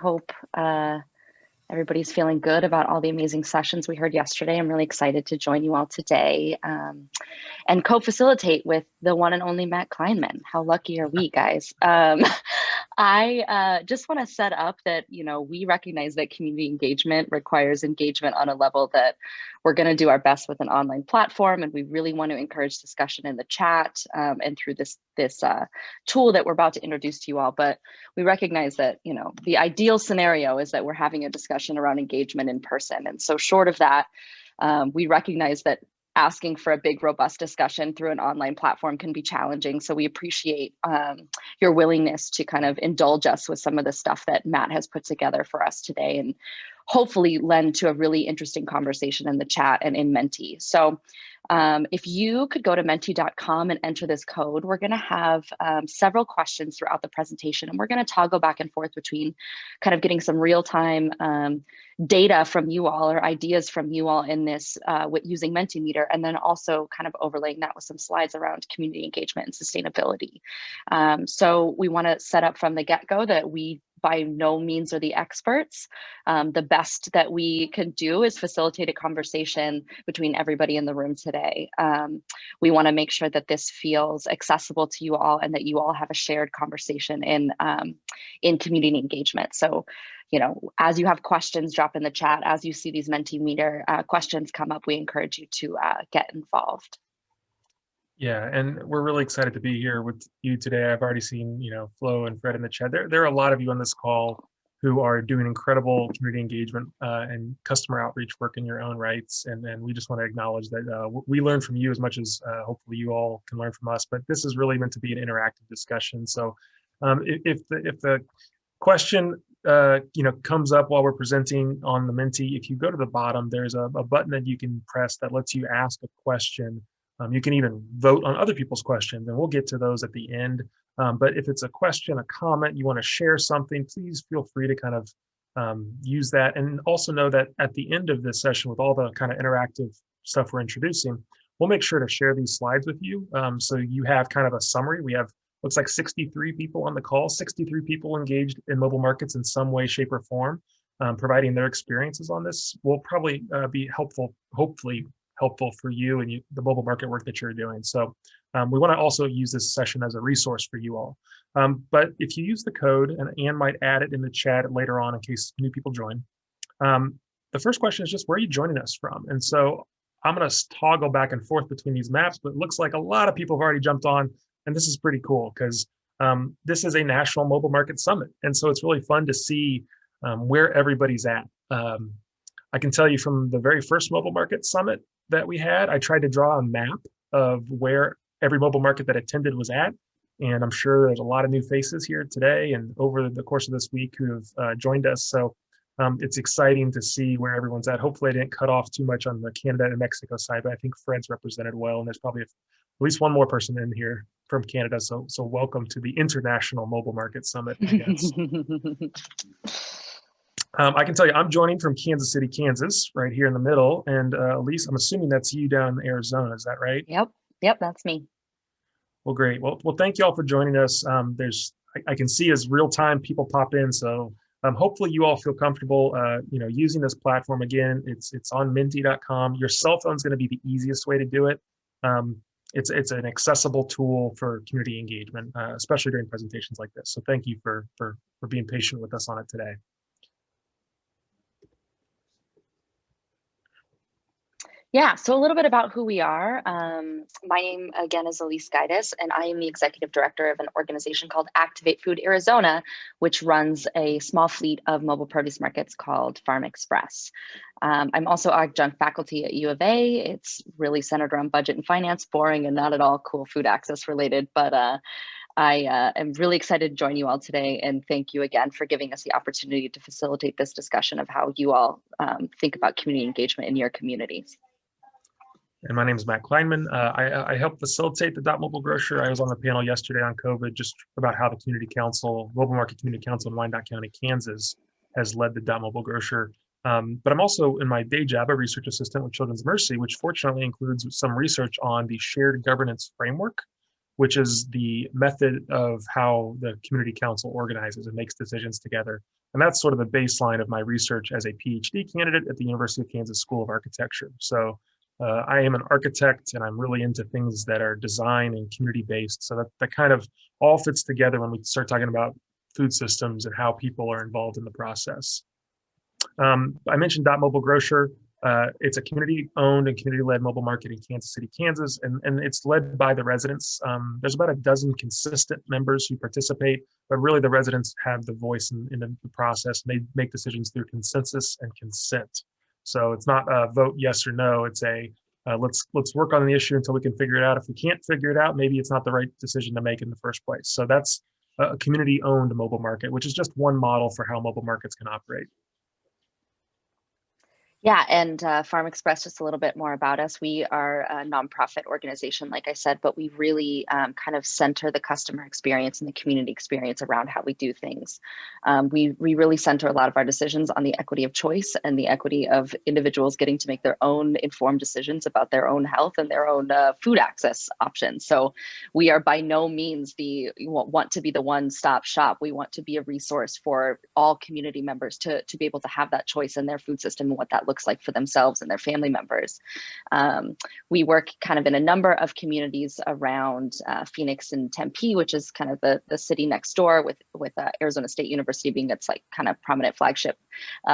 Hope everybody's feeling good about all the amazing sessions we heard yesterday. I'm really excited to join you all today and co-facilitate with the one and only Matt Kleinman. How lucky are we, guys? I just want to set up that, we recognize that community engagement requires engagement on a level that we're going to do our best with an online platform. And we really want to encourage discussion in the chat and through this tool that we're about to introduce to you all. But we recognize that, the ideal scenario is that we're having a discussion around engagement in person. And so short of that, we recognize that asking for a big, robust discussion through an online platform can be challenging. So we appreciate your willingness to kind of indulge us with some of the stuff that Matt has put together for us today and hopefully lend to a really interesting conversation in the chat and in Menti. So if you could go to menti.com and enter this code, we're going to have several questions throughout the presentation, and we're going to toggle back and forth between kind of getting some real-time data from you all or ideas from you all in this with using Mentimeter, and then also kind of overlaying that with some slides around community engagement and sustainability. So we want to set up from the get-go that we by no means are the experts. The best that we can do is facilitate a conversation between everybody in the room today. We want to make sure that this feels accessible to you all and that you all have a shared conversation in community engagement. So, as you have questions, drop in the chat. As you see these Mentimeter questions come up, we encourage you to get involved. Yeah, and we're really excited to be here with you today. I've already seen, Flo and Fred in the chat. There are a lot of you on this call who are doing incredible community engagement and customer outreach work in your own rights. And we just want to acknowledge that we learn from you as much as hopefully you all can learn from us. But this is really meant to be an interactive discussion. So if the question comes up while we're presenting on the Menti, if you go to the bottom, there's a button that you can press that lets you ask a question. You can even vote on other people's questions, and we'll get to those at the end. But if it's a question, a comment, you want to share something, please feel free to kind of use that. And also know that at the end of this session, with all the kind of interactive stuff we're introducing, we'll make sure to share these slides with you. So you have kind of a summary. We have, looks like 63 people on the call, 63 people engaged in mobile markets in some way, shape, or form, providing their experiences on this will probably be helpful, hopefully helpful for you and the mobile market work that you're doing. So we want to also use this session as a resource for you all. But if you use the code, and Anne might add it in the chat later on in case new people join, the first question is just, where are you joining us from? And so I'm going to toggle back and forth between these maps, but it looks like a lot of people have already jumped on, and this is pretty cool because this is a national mobile market summit. And so it's really fun to see where everybody's at. I can tell you from the very first mobile market summit that we had, I tried to draw a map of where every mobile market that attended was at. And I'm sure there's a lot of new faces here today and over the course of this week who have joined us. So it's exciting to see where everyone's at. Hopefully I didn't cut off too much on the Canada and Mexico side, but I think Fred's represented well. And there's probably at least one more person in here from Canada. So welcome to the International Mobile Market Summit, I guess. I can tell you, I'm joining from Kansas City, Kansas, right here in the middle. And Elise, I'm assuming that's you down in Arizona. Is that right? Yep, that's me. Well, great. Well, thank you all for joining us. I can see as real time people pop in. So hopefully you all feel comfortable, using this platform. Again, it's on menti.com. Your cell phone is going to be the easiest way to do it. It's an accessible tool for community engagement, especially during presentations like this. So thank you for being patient with us on it today. Yeah, so a little bit about who we are. My name, again, is Elise Gaitis, and I am the executive director of an organization called Activate Food Arizona, which runs a small fleet of mobile produce markets called Farm Express. I'm also adjunct faculty at U of A. It's really centered around budget and finance, boring and not at all cool food access related, but I am really excited to join you all today, and thank you again for giving us the opportunity to facilitate this discussion of how you all think about community engagement in your communities. And my name is Matt Kleinman. I help facilitate the Dot Mobile Grocer. I was on the panel yesterday on COVID, just about how the Community Council, Mobile Market Community Council in Wyandotte County, Kansas, has led the Dot Mobile Grocer. But I'm also, in my day job, a research assistant with Children's Mercy, which fortunately includes some research on the shared governance framework, which is the method of how the Community Council organizes and makes decisions together. And that's sort of the baseline of my research as a PhD candidate at the University of Kansas School of Architecture. So I am an architect, and I'm really into things that are design and community based. So that kind of all fits together when we start talking about food systems and how people are involved in the process. I mentioned Dot Mobile Grocer. It's a community-owned and community-led mobile market in Kansas City, Kansas, and it's led by the residents. There's about a dozen consistent members who participate, but really the residents have the voice in the process, and they make decisions through consensus and consent. So it's not a vote yes or no. It's a let's work on the issue until we can figure it out. If we can't figure it out, maybe it's not the right decision to make in the first place. So that's a community-owned mobile market, which is just one model for how mobile markets can operate. Yeah, and Farm Express, just a little bit more about us. We are a nonprofit organization, like I said, but we really kind of center the customer experience and the community experience around how we do things. We really center a lot of our decisions on the equity of choice and the equity of individuals getting to make their own informed decisions about their own health and their own food access options. So we are by no means want to be the one-stop shop. We want to be a resource for all community members to be able to have that choice in their food system and what that looks like for themselves and their family members. We work kind of in a number of communities around Phoenix and Tempe, which is kind of the city next door, with Arizona State University being its like kind of prominent flagship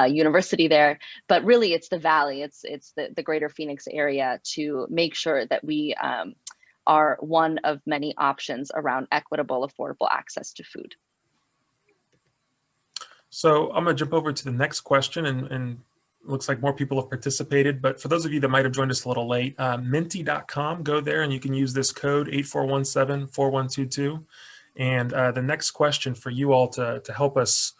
university there. But really, it's the Valley, it's the greater Phoenix area, to make sure that we are one of many options around equitable, affordable access to food. So I'm going to jump over to the next question, and looks like more people have participated, but for those of you that might have joined us a little late, Menti.com, go there and you can use this code 8417-4122. And the next question for you all to help us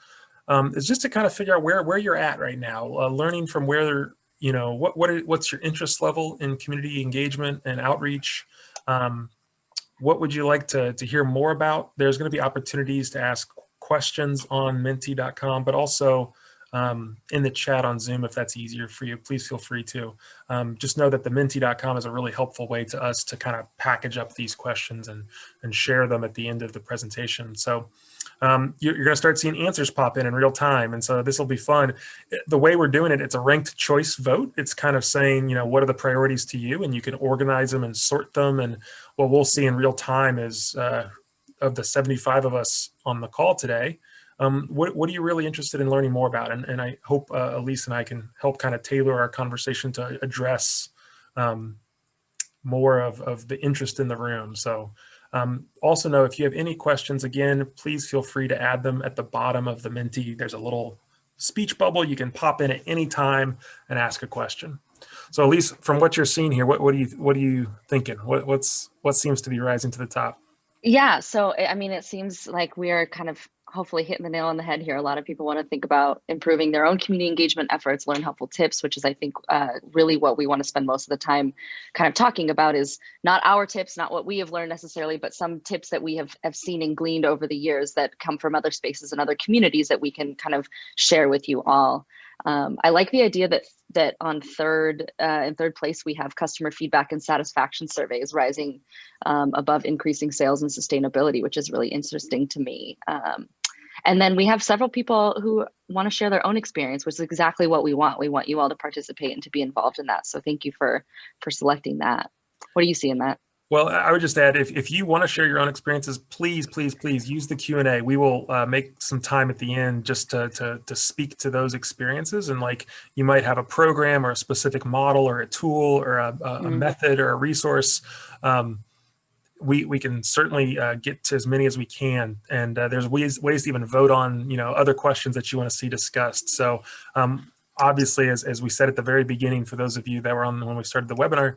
is just to kind of figure out where you're at right now, learning from where, you know, what's your interest level in community engagement and outreach. What would you like to hear more about? There's going to be opportunities to ask questions on Menti.com, but also in the chat on Zoom, if that's easier for you, please feel free to. Just know that the Menti.com is a really helpful way to us to kind of package up these questions and share them at the end of the presentation. So you're going to start seeing answers pop in real time. And so this will be fun. The way we're doing it, it's a ranked choice vote. It's kind of saying, you know, what are the priorities to you? And you can organize them and sort them. And what we'll see in real time is of the 75 of us on the call today, what are you really interested in learning more about? And I hope Elise and I can help kind of tailor our conversation to address more of the interest in the room. So also know, if you have any questions, again, please feel free to add them at the bottom of the Menti. There's a little speech bubble. You can pop in at any time and ask a question. So Elise, from what you're seeing here, what are you thinking? What seems to be rising to the top? Yeah, so I mean, it seems like we are kind of hopefully hitting the nail on the head here. A lot of people want to think about improving their own community engagement efforts, learn helpful tips, which is, I think, really what we want to spend most of the time kind of talking about, is not our tips, not what we have learned necessarily, but some tips that we have seen and gleaned over the years that come from other spaces and other communities that we can kind of share with you all. I like the idea that on in third place, we have customer feedback and satisfaction surveys rising above increasing sales and sustainability, which is really interesting to me. And then we have several people who want to share their own experience, which is exactly what we want. We want you all to participate and to be involved in that. So thank you for selecting that. What do you see in that? Well, I would just add, if you want to share your own experiences, please use the Q&A. We will make some time at the end just to speak to those experiences. And like, you might have a program or a specific model or a tool or a method or a resource. We can certainly get to as many as we can. And there's ways to even vote on, you know, other questions that you want to see discussed. So obviously, as we said at the very beginning, for those of you that were on when we started the webinar,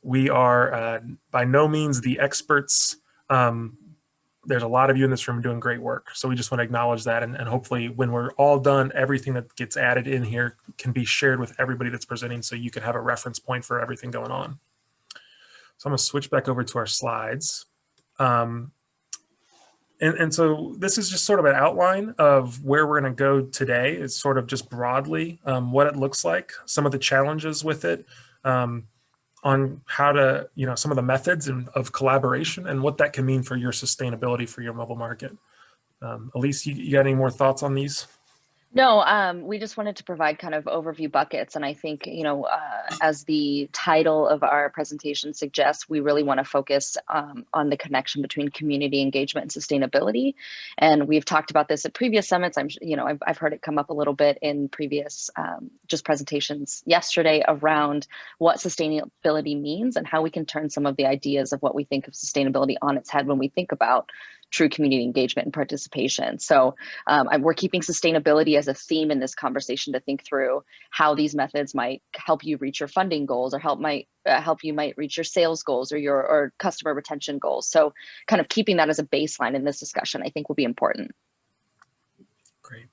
we are by no means the experts. There's a lot of you in this room doing great work. So we just want to acknowledge that. And hopefully when we're all done, everything that gets added in here can be shared with everybody that's presenting, so you can have a reference point for everything going on. So I'm going to switch back over to our slides. And so this is just sort of an outline of where we're going to go today. It's sort of just broadly what it looks like, some of the challenges with it, on how to, you know, some of the methods of collaboration and what that can mean for your sustainability for your mobile market. Elise, you got any more thoughts on these? No, we just wanted to provide kind of overview buckets. And I think, as the title of our presentation suggests, we really want to focus on the connection between community engagement and sustainability. And we've talked about this at previous summits. I've heard it come up a little bit in previous just presentations yesterday around what sustainability means and how we can turn some of the ideas of what we think of sustainability on its head when we think about true community engagement and participation. So we're keeping sustainability as a theme in this conversation to think through how these methods might help you reach your funding goals or help you reach your sales goals or your customer retention goals. So kind of keeping that as a baseline in this discussion, I think will be important. Great.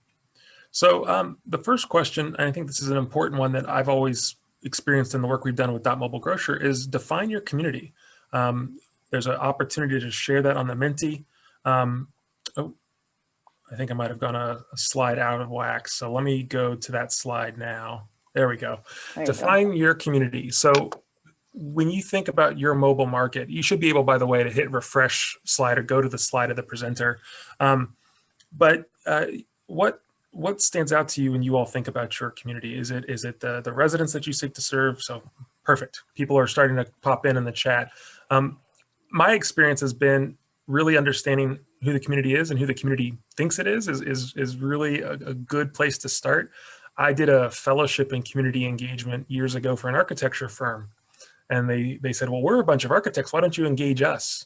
So the first question, and I think this is an important one that I've always experienced in the work we've done with Dot Mobile Grocer, is define your community. There's an opportunity to share that on the Menti. I think I might have gone a slide out of whack. So let me go to that slide now. There we go. Define your community. So when you think about your mobile market, you should be able, by the way, to hit refresh slide or go to the slide of the presenter. But what stands out to you when you all think about your community? Is it the residents that you seek to serve? So perfect. People are starting to pop in the chat. My experience has been really understanding who the community is and who the community thinks it is really a good place to start. I did a fellowship in community engagement years ago for an architecture firm. And they said, well, we're a bunch of architects. Why don't you engage us?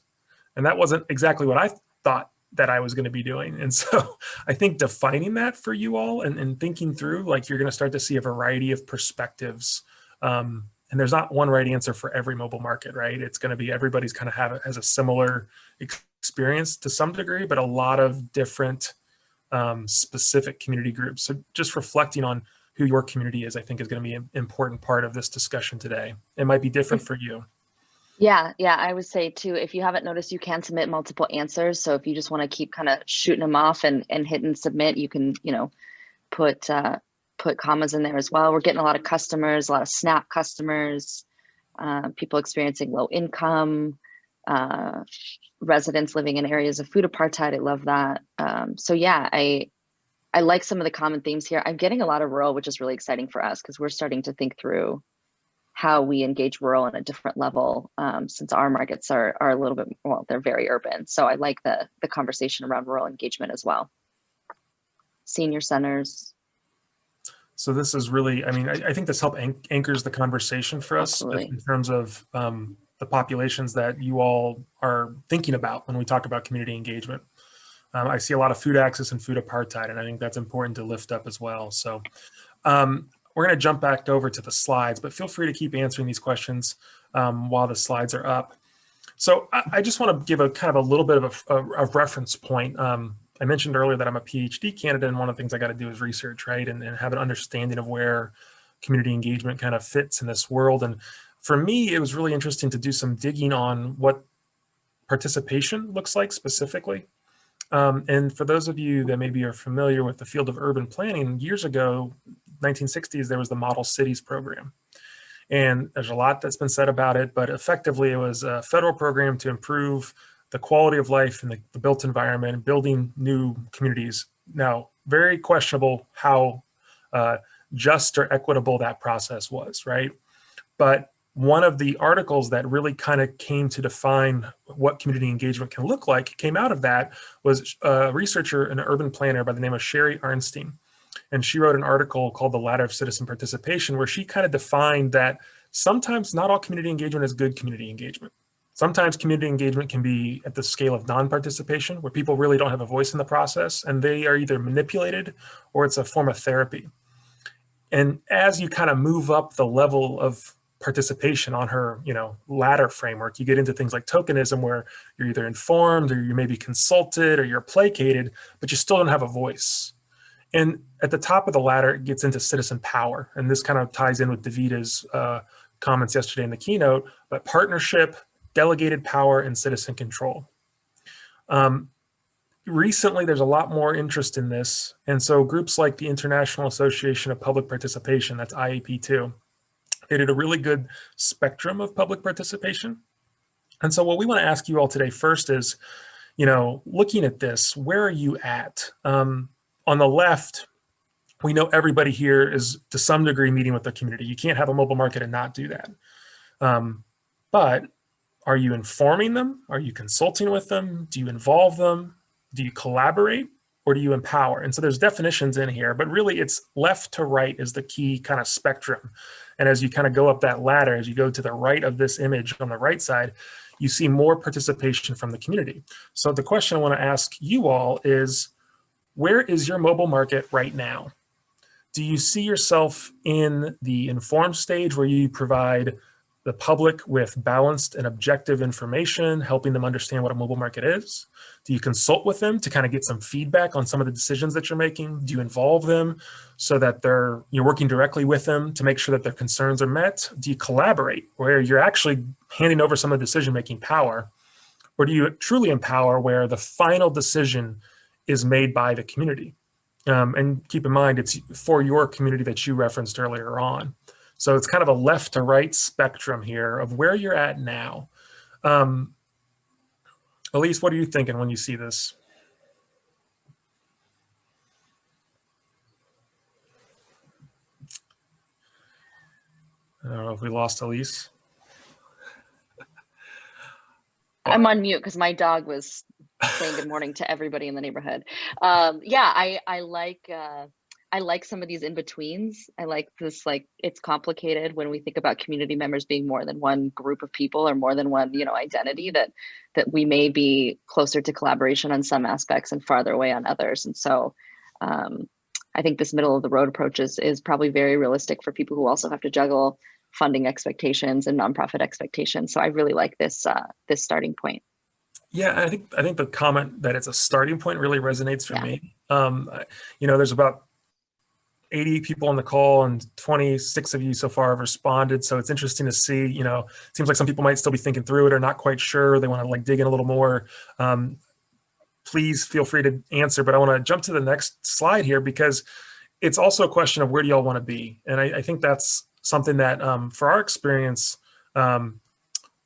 And that wasn't exactly what I thought that I was going to be doing. And so I think defining that for you all and thinking through, like, you're going to start to see a variety of perspectives. And there's not one right answer for every mobile market, right? It's going to be everybody's kind of has a similar experience to some degree, but a lot of different specific community groups. So just reflecting on who your community is, I think, is going to be an important part of this discussion today. It might be different for you. Yeah, I would say too, if you haven't noticed, you can submit multiple answers. So if you just want to keep kind of shooting them off and hitting submit, you can, put commas in there as well. We're getting a lot of customers, a lot of SNAP customers, people experiencing low income, residents living in areas of food apartheid. I love that. So yeah, I like some of the common themes here. I'm getting a lot of rural, which is really exciting for us because we're starting to think through how we engage rural on a different level, since our markets are a little bit, well, they're very urban. So I like the conversation around rural engagement as well. Senior centers. So this is really, I think this helps anchors the conversation for us. Absolutely. In terms of the populations that you all are thinking about when we talk about community engagement. I see a lot of food access and food apartheid, and I think that's important to lift up as well. So we're going to jump back over to the slides, but feel free to keep answering these questions while the slides are up. So I just want to give a kind of a little bit of a reference point. I mentioned earlier that I'm a PhD candidate, and one of the things I got to do is research, right? And have an understanding of where community engagement kind of fits in this world. And for me, it was really interesting to do some digging on what participation looks like specifically. And for those of you that maybe are familiar with the field of urban planning, years ago, 1960s, there was the Model Cities program. And there's a lot that's been said about it, but effectively it was a federal program to improve the quality of life in the built environment and building new communities. Now, very questionable how just or equitable that process was, right? But one of the articles that really kind of came to define what community engagement can look like came out of that was a researcher and an urban planner by the name of Sherry Arnstein. And she wrote an article called The Ladder of Citizen Participation, where she kind of defined that sometimes not all community engagement is good community engagement. Sometimes community engagement can be at the scale of non-participation, where people really don't have a voice in the process, and they are either manipulated or it's a form of therapy. And as you kind of move up the level of participation on her, ladder framework, you get into things like tokenism, where you're either informed or you may be consulted or you're placated, but you still don't have a voice. And at the top of the ladder, it gets into citizen power. And this kind of ties in with Davita's comments yesterday in the keynote, but partnership, delegated power, and citizen control. Recently, there's a lot more interest in this. And so groups like the International Association of Public Participation, that's IAP2, they did a really good spectrum of public participation. And so what we want to ask you all today first is, looking at this, where are you at? On the left, we know everybody here is to some degree meeting with the community. You can't have a mobile market and not do that. But are you informing them? Are you consulting with them? Do you involve them? Do you collaborate? Or do you empower? And so there's definitions in here, but really it's left to right is the key kind of spectrum. And as you kind of go up that ladder, as you go to the right of this image on the right side, you see more participation from the community. So the question I want to ask you all is, where is your mobile market right now? Do you see yourself in the informed stage where you provide the public with balanced and objective information, helping them understand what a mobile market is? Do you consult with them to kind of get some feedback on some of the decisions that you're making? Do you involve them so that you're working directly with them to make sure that their concerns are met? Do you collaborate where you're actually handing over some of the decision-making power? Or do you truly empower where the final decision is made by the community? And keep in mind, it's for your community that you referenced earlier on. So it's kind of a left to right spectrum here of where you're at now. Elise, what are you thinking when you see this? I don't know if we lost Elise. I'm on mute because my dog was saying good morning to everybody in the neighborhood. Yeah, I like some of these in-betweens. I like this, like, it's complicated when we think about community members being more than one group of people or more than one, identity, that we may be closer to collaboration on some aspects and farther away on others. And so I think this middle of the road approach is probably very realistic for people who also have to juggle funding expectations and nonprofit expectations. So I really like this this starting point. Yeah, I think the comment that it's a starting point really resonates for me. There's about 80 people on the call and 26 of you so far have responded. So it's interesting to see, it seems like some people might still be thinking through it or not quite sure. They want to dig in a little more. Please feel free to answer, but I want to jump to the next slide here because it's also a question of where do y'all want to be? And I think that's something that for our experience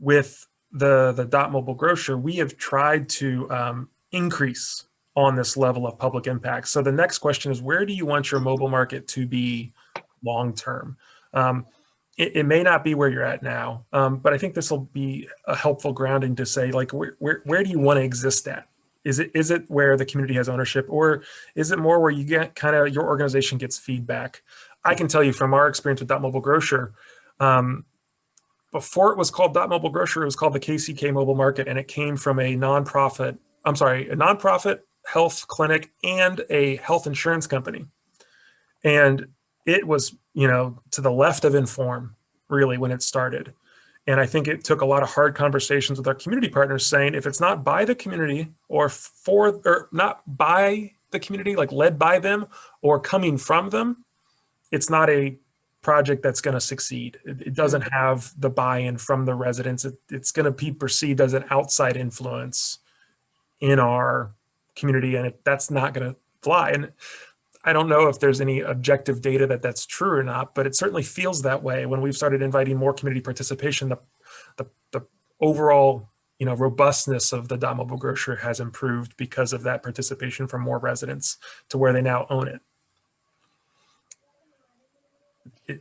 with the Dot Mobile Grocer, we have tried to increase on this level of public impact. So the next question is, where do you want your mobile market to be long-term? It may not be where you're at now, but I think this will be a helpful grounding to say, like, where do you want to exist at? Is it where the community has ownership, or is it more where you get kind of your organization gets feedback? I can tell you from our experience with Dot Mobile Grocer, before it was called Dot Mobile Grocer, it was called the KCK Mobile Market, and it came from a nonprofit health clinic and a health insurance company. And it was, to the left of Inform, really, when it started. And I think it took a lot of hard conversations with our community partners saying, if it's not by the community or not by the community, like led by them or coming from them, it's not a project that's going to succeed. It doesn't have the buy-in from the residents. It's going to be perceived as an outside influence in our community, and that's not going to fly. And I don't know if there's any objective data that's true or not, but it certainly feels that way when we've started inviting more community participation. The overall robustness of the Dot Mobile Grocer has improved because of that participation from more residents to where they now own it.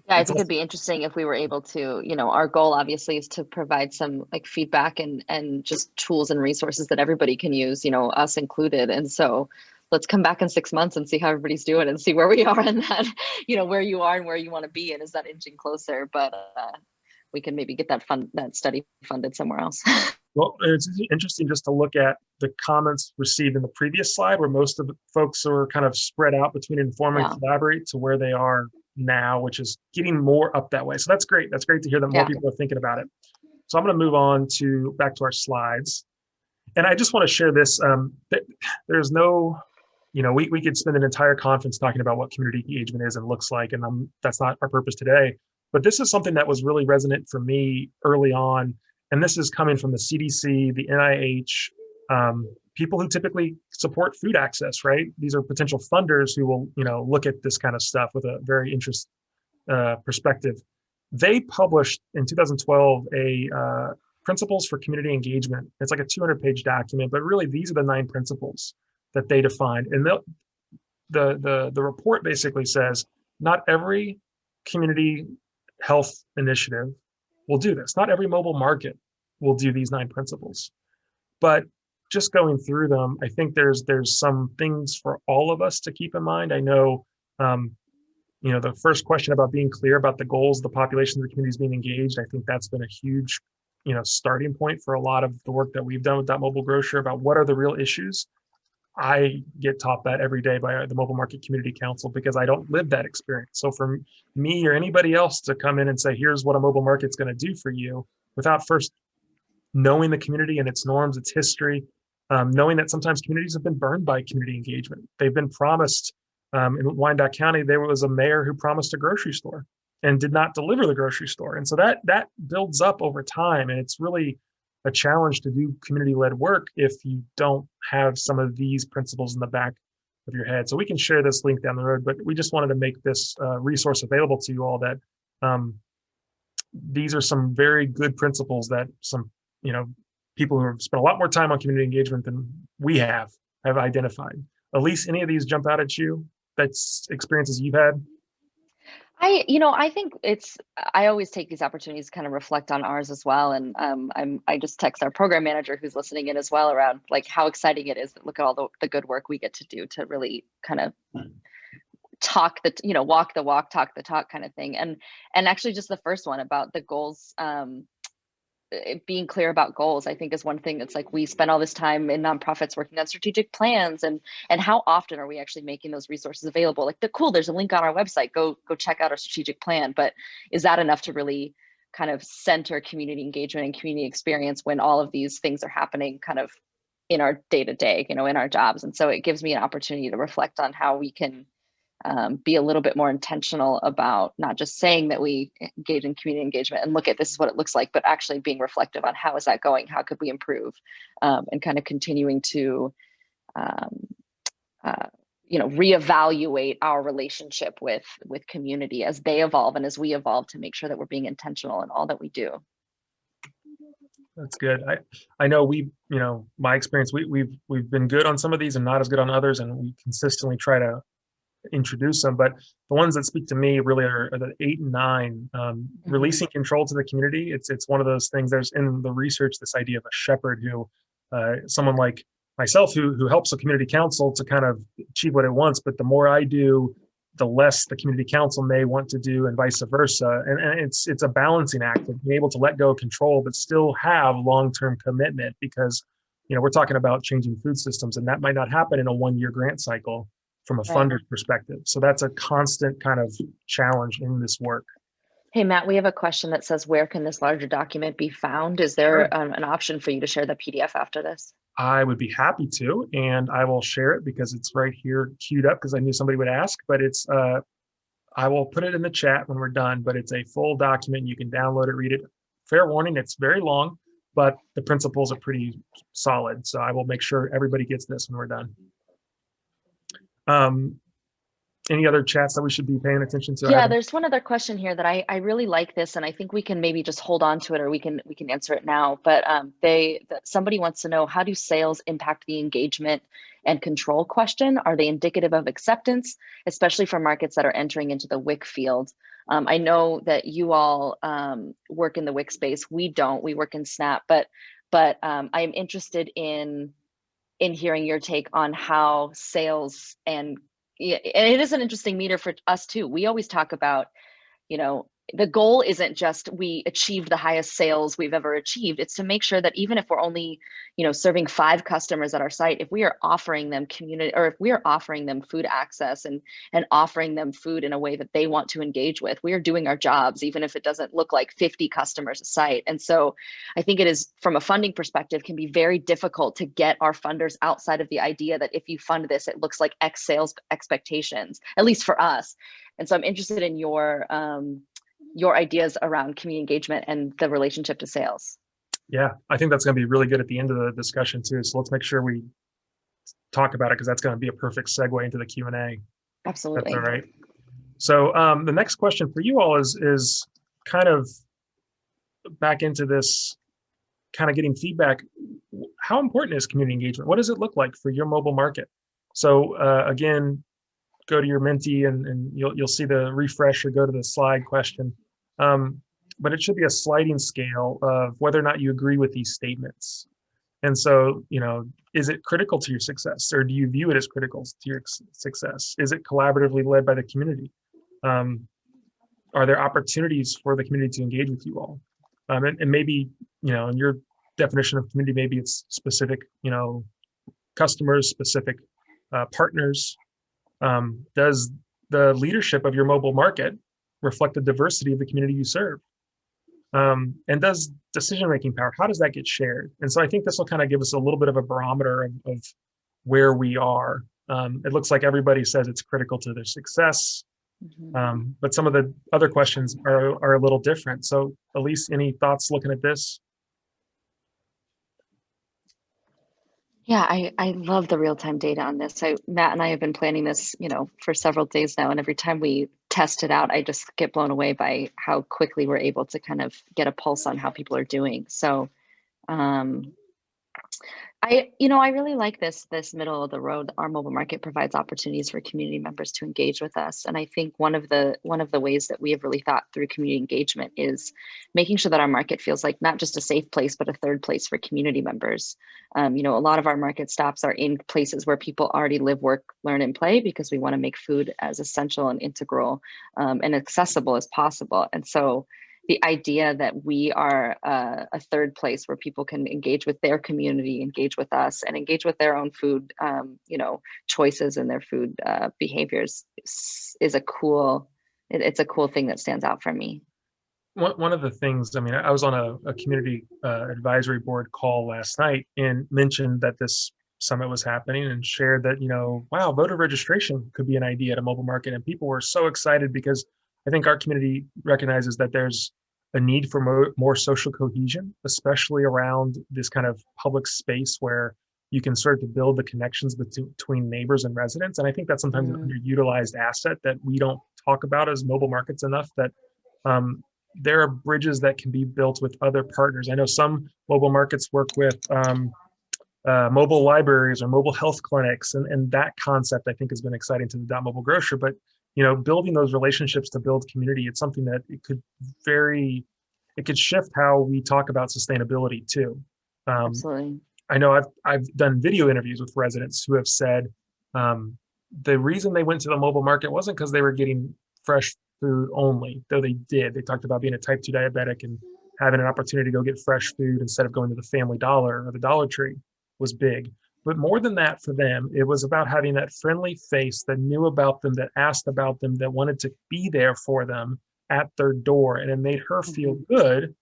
I think it'd be interesting if we were able to, our goal obviously is to provide some feedback and just tools and resources that everybody can use, us included. And so let's come back in 6 months and see how everybody's doing and see where we are in that, where you are and where you want to be, and is that inching closer? But we can maybe get that study funded somewhere else. Well, it's interesting just to look at the comments received in the previous slide, where most of the folks are kind of spread out between Inform and Collaborate, to where they are now, which is getting more up that way. So that's great. That's great to hear that more people are thinking about it. So I'm going to move on back to our slides. And I just want to share this. There's no, we could spend an entire conference talking about what community engagement is and looks like, and that's not our purpose today. But this is something that was really resonant for me early on. And this is coming from the CDC, the NIH, people who typically support food access, right? These are potential funders who will, look at this kind of stuff with a very perspective. They published in 2012 a Principles for Community Engagement. It's like a 200-page document, but really these are the 9 principles that they defined. And the report basically says not every community health initiative will do this. Not every mobile market will do these 9 principles. But just going through them, I think there's some things for all of us to keep in mind. I know, the first question about being clear about the goals, the population of the communities being engaged, I think that's been a huge, starting point for a lot of the work that we've done with Mobile Grocer about what are the real issues. I get taught that every day by the Mobile Market Community Council because I don't live that experience. So for me or anybody else to come in and say, here's what a mobile market's going to do for you without first knowing the community and its norms, its history, knowing that sometimes communities have been burned by community engagement. They've been promised, in Wyandotte County, there was a mayor who promised a grocery store and did not deliver the grocery store. And so that builds up over time. And it's really a challenge to do community-led work if you don't have some of these principles in the back of your head. So we can share this link down the road, but we just wanted to make this resource available to you all that these are some very good principles that some, people who have spent a lot more time on community engagement than we have identified. Elise, any of these jump out at you? That's experiences you've had? I think I always take these opportunities to kind of reflect on ours as well. And I just text our program manager who's listening in as well around like how exciting it is that look at all the good work we get to do to really kind of walk the walk, talk the talk kind of thing. And actually just the first one about the goals, being clear about goals, I think is one thing that's like, we spend all this time in nonprofits working on strategic plans and how often are we actually making those resources available? Like there's a link on our website, go check out our strategic plan, but is that enough to really kind of center community engagement and community experience when all of these things are happening kind of in our day-to-day, in our jobs? And so it gives me an opportunity to reflect on how we can be a little bit more intentional about not just saying that we engage in community engagement and look at this is what it looks like, but actually being reflective on how is that going? How could we improve? And kind of continuing to, reevaluate our relationship with community as they evolve and as we evolve to make sure that we're being intentional in all that we do. That's good. I know my experience, we've been good on some of these and not as good on others, and we consistently try to introduce them, but the ones that speak to me really are the 8 and 9. Releasing control to the community. It's one of those things. There's in the research this idea of a shepherd who, someone like myself who helps a community council to kind of achieve what it wants, but the more I do, the less the community council may want to do, and vice versa. And it's a balancing act of being able to let go of control, but still have long-term commitment because, we're talking about changing food systems, and that might not happen in a 1-year grant cycle from a funder's perspective. So that's a constant kind of challenge in this work. Hey, Matt, we have a question that says, where can this larger document be found? Is there an option for you to share the PDF after this? I would be happy to, and I will share it because it's right here queued up because I knew somebody would ask, but it's, I will put it in the chat when we're done, but it's a full document. You can download it, read it. Fair warning, it's very long, but the principles are pretty solid. So I will make sure everybody gets this when we're done. Any other chats that we should be paying attention to? Yeah, there's one other question here that I really like this, and I think we can maybe just hold on to it, or we can answer it now. But somebody wants to know, how do sales impact the engagement and control question? Are they indicative of acceptance, especially for markets that are entering into the WIC field? I know that you all work in the WIC space. We don't. We work in SNAP, but I'm interested in hearing your take on how sales and it is an interesting meter for us too. We always talk about, the goal isn't just we achieved the highest sales we've ever achieved. It's to make sure that even if we're only, serving 5 customers at our site, if we are offering them community, or if we are offering them food access and offering them food in a way that they want to engage with, we are doing our jobs, even if it doesn't look like 50 customers a site. And so I think it is, from a funding perspective, can be very difficult to get our funders outside of the idea that if you fund this, it looks like X sales expectations, at least for us. And so I'm interested in your ideas around community engagement and the relationship to sales. Yeah, I think that's going to be really good at the end of the discussion too. So let's make sure we talk about it because that's going to be a perfect segue into the Q&A. Absolutely. That's all right. So the next question for you all is kind of back into this kind of getting feedback. How important is community engagement? What does it look like for your mobile market? So again, go to your Menti and you'll see the refresh or go to the slide question. But it should be a sliding scale of whether or not you agree with these statements. And so, is it critical to your success, or do you view it as critical to your success? Is it collaboratively led by the community? Are there opportunities for the community to engage with you all? And maybe, in your definition of community, maybe it's specific, customers, specific partners. Does the leadership of your mobile market reflect the diversity of the community you serve? And does decision-making power, how does that get shared? And so I think this will kind of give us a little bit of a barometer of where we are. It looks like everybody says it's critical to their success, but some of the other questions are a little different. So Elise, any thoughts looking at this? Yeah, I love the real-time data on this. Matt and I have been planning this, for several days now, and every time we test it out, I just get blown away by how quickly we're able to kind of get a pulse on how people are doing. So, I really like this middle of the road. Our mobile market provides opportunities for community members to engage with us. And I think one of the ways that we have really thought through community engagement is making sure that our market feels like not just a safe place, but a third place for community members. A lot of our market stops are in places where people already live, work, learn, and play, because we want to make food as essential and integral and accessible as possible. And so the idea that we are a third place where people can engage with their community, engage with us, and engage with their own food, choices and their food behaviors is a cool. It's a cool thing that stands out for me. One of the things, I was on a community advisory board call last night and mentioned that this summit was happening and shared that, wow, voter registration could be an idea at a mobile market. And people were so excited because I think our community recognizes that there's a need for more social cohesion, especially around this kind of public space where you can start to build the connections between neighbors and residents. And I think that's sometimes an underutilized asset that we don't talk about as mobile markets enough, that there are bridges that can be built with other partners. I know some mobile markets work with mobile libraries or mobile health clinics, and that concept I think has been exciting to the Dot Mobile Grocer. But building those relationships to build community, it's something that it could shift how we talk about sustainability too. Absolutely. I know I've done video interviews with residents who have said the reason they went to the mobile market wasn't because they were getting fresh food only, though they did. They talked about being a type 2 diabetic and having an opportunity to go get fresh food instead of going to the Family Dollar or the Dollar Tree was big. But more than that for them, it was about having that friendly face that knew about them, that asked about them, that wanted to be there for them at their door. And it made her feel good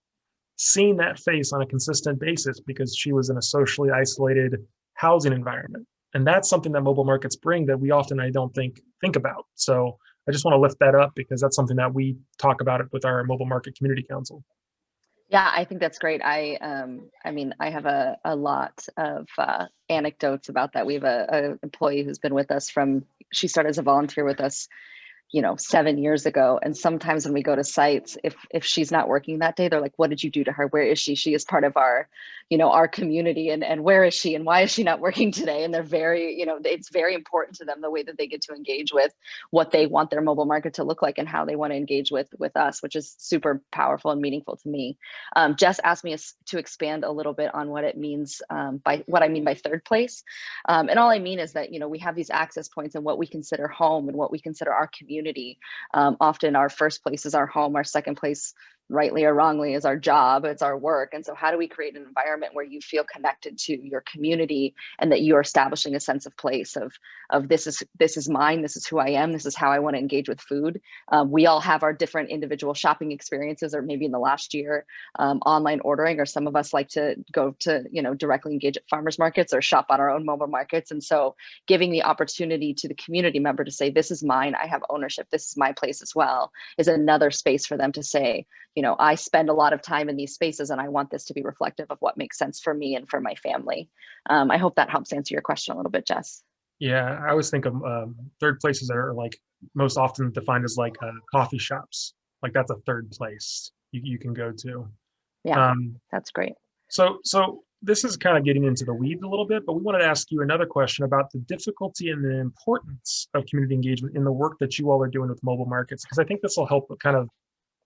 seeing that face on a consistent basis because she was in a socially isolated housing environment. And that's something that mobile markets bring that we often, I don't think about. So I just want to lift that up because that's something that we talk about it with our mobile market community council. Yeah, I think that's great. I have a lot of anecdotes about that. We have a employee who's been with us she started as a volunteer with us, 7 years ago. And sometimes when we go to sites, if she's not working that day, they're like, what did you do to her? Where is she? She is part of our, our community, and where is she? And why is she not working today? And they're very, it's very important to them, the way that they get to engage with what they want their mobile market to look like and how they want to engage with us, which is super powerful and meaningful to me. Jess asked me to expand a little bit on what it means by what I mean by third place. And all I mean is that, we have these access points and what we consider home and what we consider our community. Often our first place is our home, our second place, rightly or wrongly, is our job, it's our work. And so how do we create an environment where you feel connected to your community and that you're establishing a sense of place of this is mine, this is who I am, this is how I want to engage with food. We all have our different individual shopping experiences, or maybe in the last year, online ordering, or some of us like to go to, directly engage at farmers markets or shop on our own mobile markets. And so giving the opportunity to the community member to say, this is mine, I have ownership, this is my place as well, is another space for them to say, I spend a lot of time in these spaces and I want this to be reflective of what makes sense for me and for my family. I hope that helps answer your question a little bit, Jess. Yeah, I always think of third places that are like most often defined as like coffee shops. Like that's a third place you can go to. Yeah, that's great. So this is kind of getting into the weeds a little bit, but we wanted to ask you another question about the difficulty and the importance of community engagement in the work that you all are doing with mobile markets, because I think this will help kind of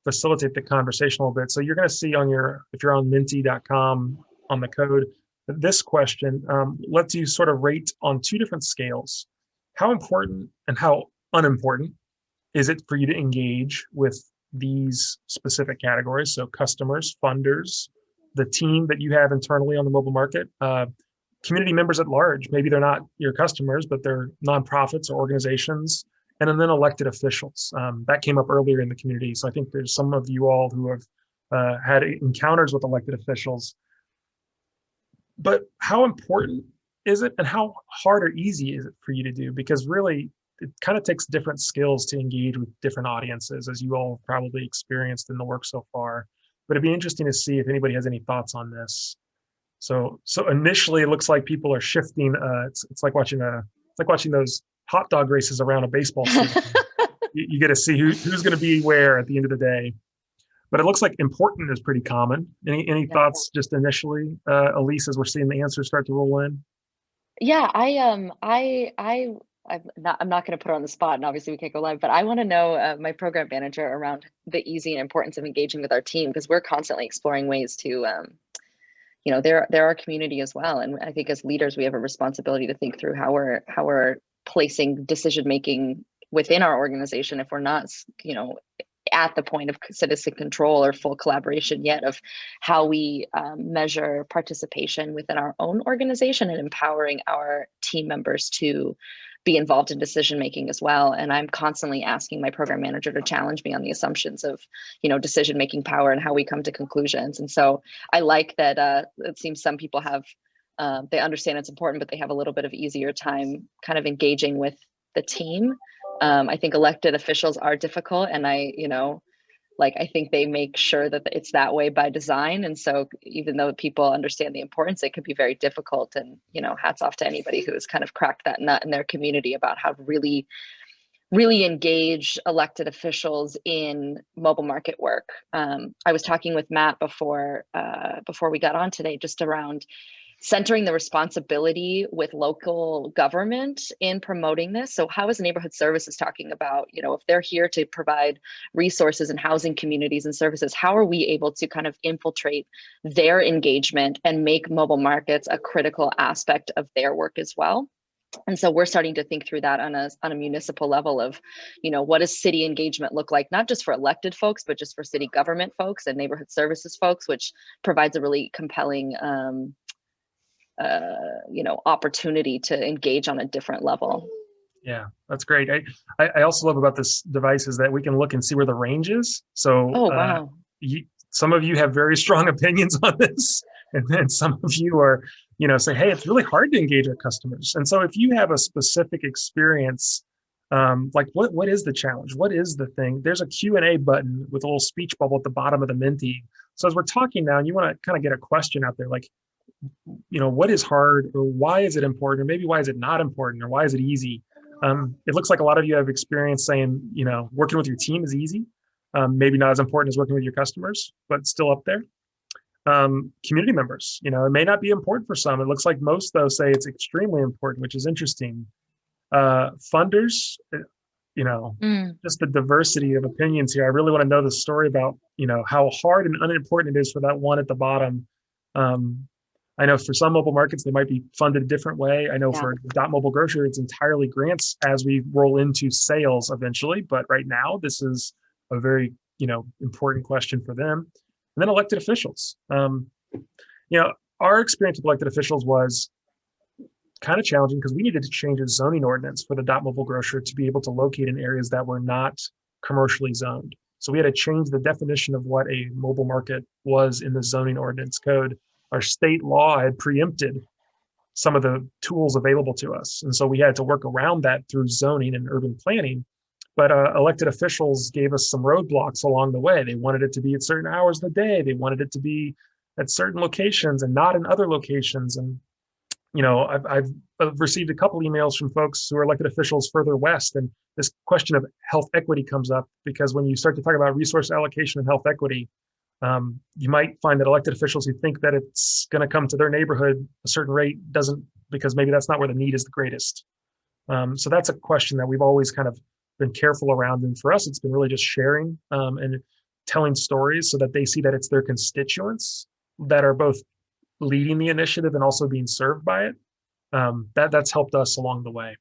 facilitate the conversation a little bit. So you're going to see on if you're on Menti.com on the code, this question lets you sort of rate on two different scales. How important and how unimportant is it for you to engage with these specific categories? So customers, funders, the team that you have internally on the mobile market, community members at large. Maybe they're not your customers, but they're nonprofits or organizations, and then elected officials. That came up earlier in the community. So I think there's some of you all who have had encounters with elected officials. But how important is it, and how hard or easy is it for you to do? Because really, it kind of takes different skills to engage with different audiences, as you all probably experienced in the work so far. But it'd be interesting to see if anybody has any thoughts on this. So initially, it looks like people are shifting. It's like watching those hot dog races around a baseball stadium. You get to see who's going to be where at the end of the day. But it looks like important is pretty common. Any thoughts just initially, Elise, as we're seeing the answers start to roll in? Yeah, I'm not going to put her on the spot, and obviously we can't go live, but I want to know my program manager around the easy and importance of engaging with our team, because we're constantly exploring ways to, they're our community as well, and I think as leaders we have a responsibility to think through how we're placing decision making within our organization if we're not, at the point of citizen control or full collaboration yet, of how we measure participation within our own organization and empowering our team members to be involved in decision making as well. And I'm constantly asking my program manager to challenge me on the assumptions of, decision making power and how we come to conclusions. And so I like that it seems some people have, they understand it's important, but they have a little bit of easier time kind of engaging with the team. I think elected officials are difficult, and I think they make sure that it's that way by design. And so even though people understand the importance, it can be very difficult. And, hats off to anybody who has kind of cracked that nut in their community about how to really, really engage elected officials in mobile market work. I was talking with Matt before we got on today, just around centering the responsibility with local government in promoting this. So how is neighborhood services talking about, if they're here to provide resources and housing communities and services, how are we able to kind of infiltrate their engagement and make mobile markets a critical aspect of their work as well? And so we're starting to think through that on a municipal level of, what does city engagement look like, not just for elected folks, but just for city government folks and neighborhood services folks, which provides a really compelling opportunity to engage on a different level. Yeah, that's great. I also love about this device is that we can look and see where the range is. So wow. Some of you have very strong opinions on this, and then some of you are, say, hey, it's really hard to engage our customers. And so if you have a specific experience, like what is the challenge? What is the thing? There's a Q&A button with a little speech bubble at the bottom of the Menti. So as we're talking now, and you want to kind of get a question out there, like, what is hard, or why is it important, or maybe why is it not important, or why is it easy? It looks like a lot of you have experience saying, working with your team is easy. Maybe not as important as working with your customers, but still up there. Community members, it may not be important for some. It looks like most, though, say it's extremely important, which is interesting. Funders, just the diversity of opinions here. I really want to know the story about, how hard and unimportant it is for that one at the bottom. I know for some mobile markets, they might be funded a different way. I know for Dot Mobile Grocer, it's entirely grants as we roll into sales eventually. But right now, this is a very, important question for them. And then elected officials. Our experience with elected officials was kind of challenging because we needed to change a zoning ordinance for the Dot Mobile Grocer to be able to locate in areas that were not commercially zoned. So we had to change the definition of what a mobile market was in the zoning ordinance code. Our state law had preempted some of the tools available to us. And so we had to work around that through zoning and urban planning. But elected officials gave us some roadblocks along the way. They wanted it to be at certain hours of the day. They wanted it to be at certain locations and not in other locations. And, I've received a couple emails from folks who are elected officials further west. And this question of health equity comes up because when you start to talk about resource allocation and health equity, You might find that elected officials who think that it's going to come to their neighborhood a certain rate doesn't, because maybe that's not where the need is the greatest. So that's a question that we've always kind of been careful around. And for us, it's been really just sharing and telling stories so that they see that it's their constituents that are both leading the initiative and also being served by it. That's helped us along the way.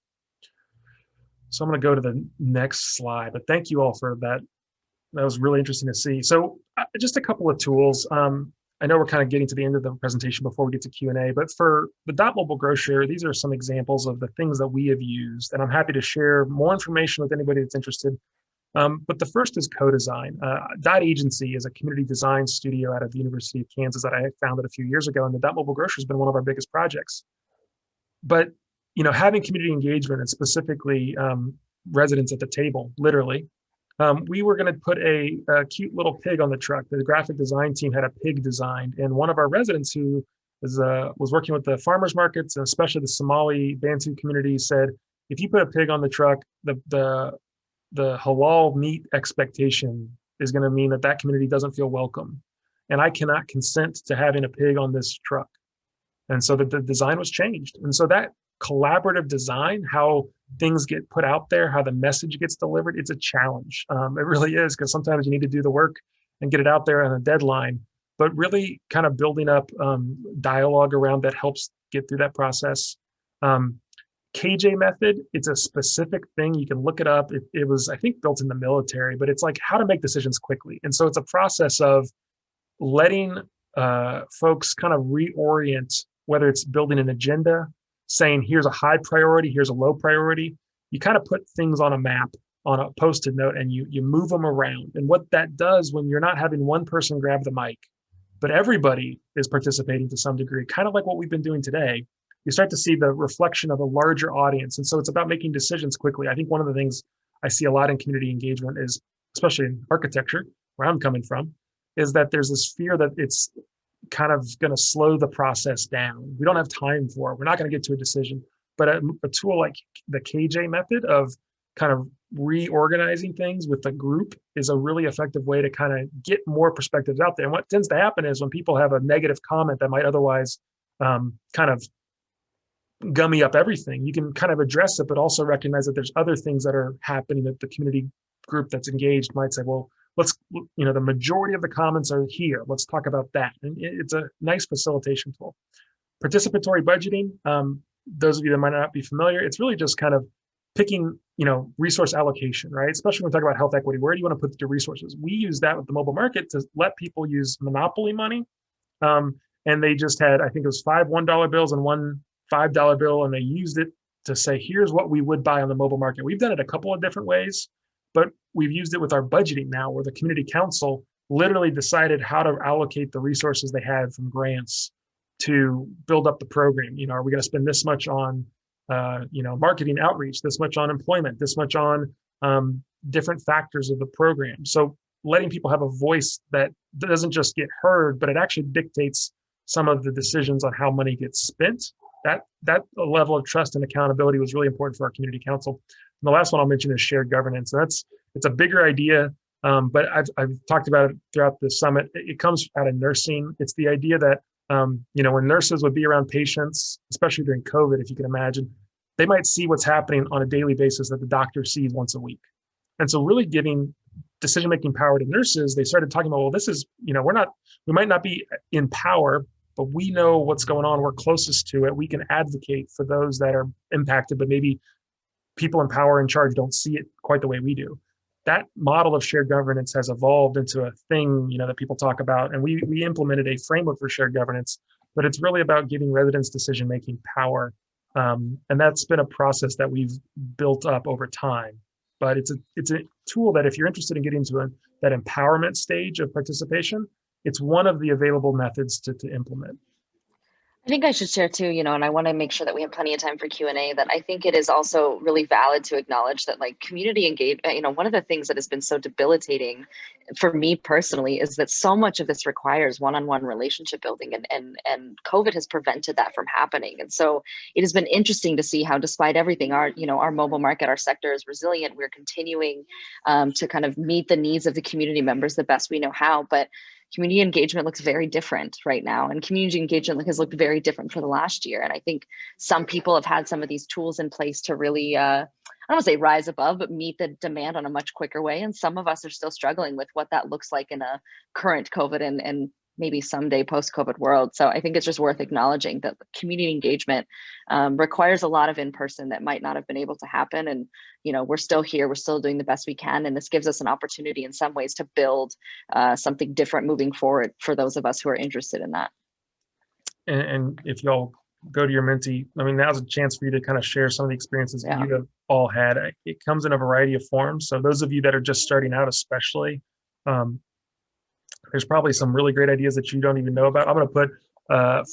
So I'm going to go to the next slide, but thank you all for that. That was really interesting to see. So just a couple of tools. I know we're kind of getting to the end of the presentation before we get to Q&A, but for the Dot Mobile Grow Share, these are some examples of the things that we have used, and I'm happy to share more information with anybody that's interested. But the first is co-design. Dot Agency is a community design studio out of the University of Kansas that I founded a few years ago, and the Dot Mobile Grow Share has been one of our biggest projects. But having community engagement and specifically residents at the table, literally, we were going to put a cute little pig on the truck. The graphic design team had a pig designed, and one of our residents who was working with the farmers markets and especially the Somali Bantu community said, if you put a pig on the truck, the halal meat expectation is going to mean that community doesn't feel welcome, and I cannot consent to having a pig on this truck. And so the design was changed, and so that collaborative design, how things get put out there, how the message gets delivered, it's a challenge. It really is, because sometimes you need to do the work and get it out there on a deadline, but really kind of building up dialogue around that helps get through that process. KJ method, it's a specific thing. You can look it up. It was, I think, built in the military, but it's like how to make decisions quickly. And so it's a process of letting folks kind of reorient, whether it's building an agenda, saying here's a high priority, here's a low priority. You kind of put things on a map, on a Post-it note, and you move them around. And what that does when you're not having one person grab the mic, but everybody is participating to some degree, kind of like what we've been doing today, you start to see the reflection of a larger audience. And so it's about making decisions quickly. I think one of the things I see a lot in community engagement is, especially in architecture, where I'm coming from, is that there's this fear that it's kind of going to slow the process down. We don't have time for it. We're not going to get to a decision. But a tool like the KJ method of kind of reorganizing things with the group is a really effective way to kind of get more perspectives out there. And what tends to happen is when people have a negative comment that might otherwise kind of gummy up everything, you can kind of address it, but also recognize that there's other things that are happening that the community group that's engaged might say, well, the majority of the comments are here. Let's talk about that. And it's a nice facilitation tool. Participatory budgeting, those of you that might not be familiar, it's really just kind of picking, resource allocation, right? Especially when we talk about health equity, where do you want to put your resources? We use that with the mobile market to let people use monopoly money. And they just had, I think it was 5 $1 bills and one $5 bill, and they used it to say, here's what we would buy on the mobile market. We've done it a couple of different ways, but we've used it with our budgeting now, where the community council literally decided how to allocate the resources they had from grants to build up the program. Are we going to spend this much on, marketing outreach, this much on employment, this much on different factors of the program? So letting people have a voice that doesn't just get heard, but it actually dictates some of the decisions on how money gets spent. That level of trust and accountability was really important for our community council. And the last one I'll mention is shared governance. And it's a bigger idea, but I've talked about it throughout the summit. It comes out of nursing. It's the idea that, when nurses would be around patients, especially during COVID, if you can imagine, they might see what's happening on a daily basis that the doctor sees once a week. And so really giving decision-making power to nurses, they started talking about, well, this is, we might not be in power, but we know what's going on. We're closest to it. We can advocate for those that are impacted, but maybe people in power in charge don't see it quite the way we do. That model of shared governance has evolved into a thing, that people talk about. And we implemented a framework for shared governance, but it's really about giving residents decision-making power. And that's been a process that we've built up over time. But it's a tool that if you're interested in getting to that empowerment stage of participation, it's one of the available methods to implement. I think I should share too, and I want to make sure that we have plenty of time for Q&A, that I think it is also really valid to acknowledge that community engagement, one of the things that has been so debilitating for me personally is that so much of this requires one-on-one relationship building, and COVID has prevented that from happening. And so it has been interesting to see how, despite everything, our mobile market, our sector is resilient. We're continuing to kind of meet the needs of the community members the best we know how. But community engagement looks very different right now, and community engagement has looked very different for the last year. And I think some people have had some of these tools in place to really, I don't want to say rise above, but meet the demand on a much quicker way. And some of us are still struggling with what that looks like in a current COVID and maybe someday post-COVID world. So I think it's just worth acknowledging that community engagement requires a lot of in-person that might not have been able to happen. And, we're still here, we're still doing the best we can. And this gives us an opportunity in some ways to build something different moving forward for those of us who are interested in that. And if y'all go to your Menti, I mean, now's a chance for you to kind of share some of the experiences Yeah. you have all had. It comes in a variety of forms. So those of you that are just starting out, especially, there's probably some really great ideas that you don't even know about. I'm going to put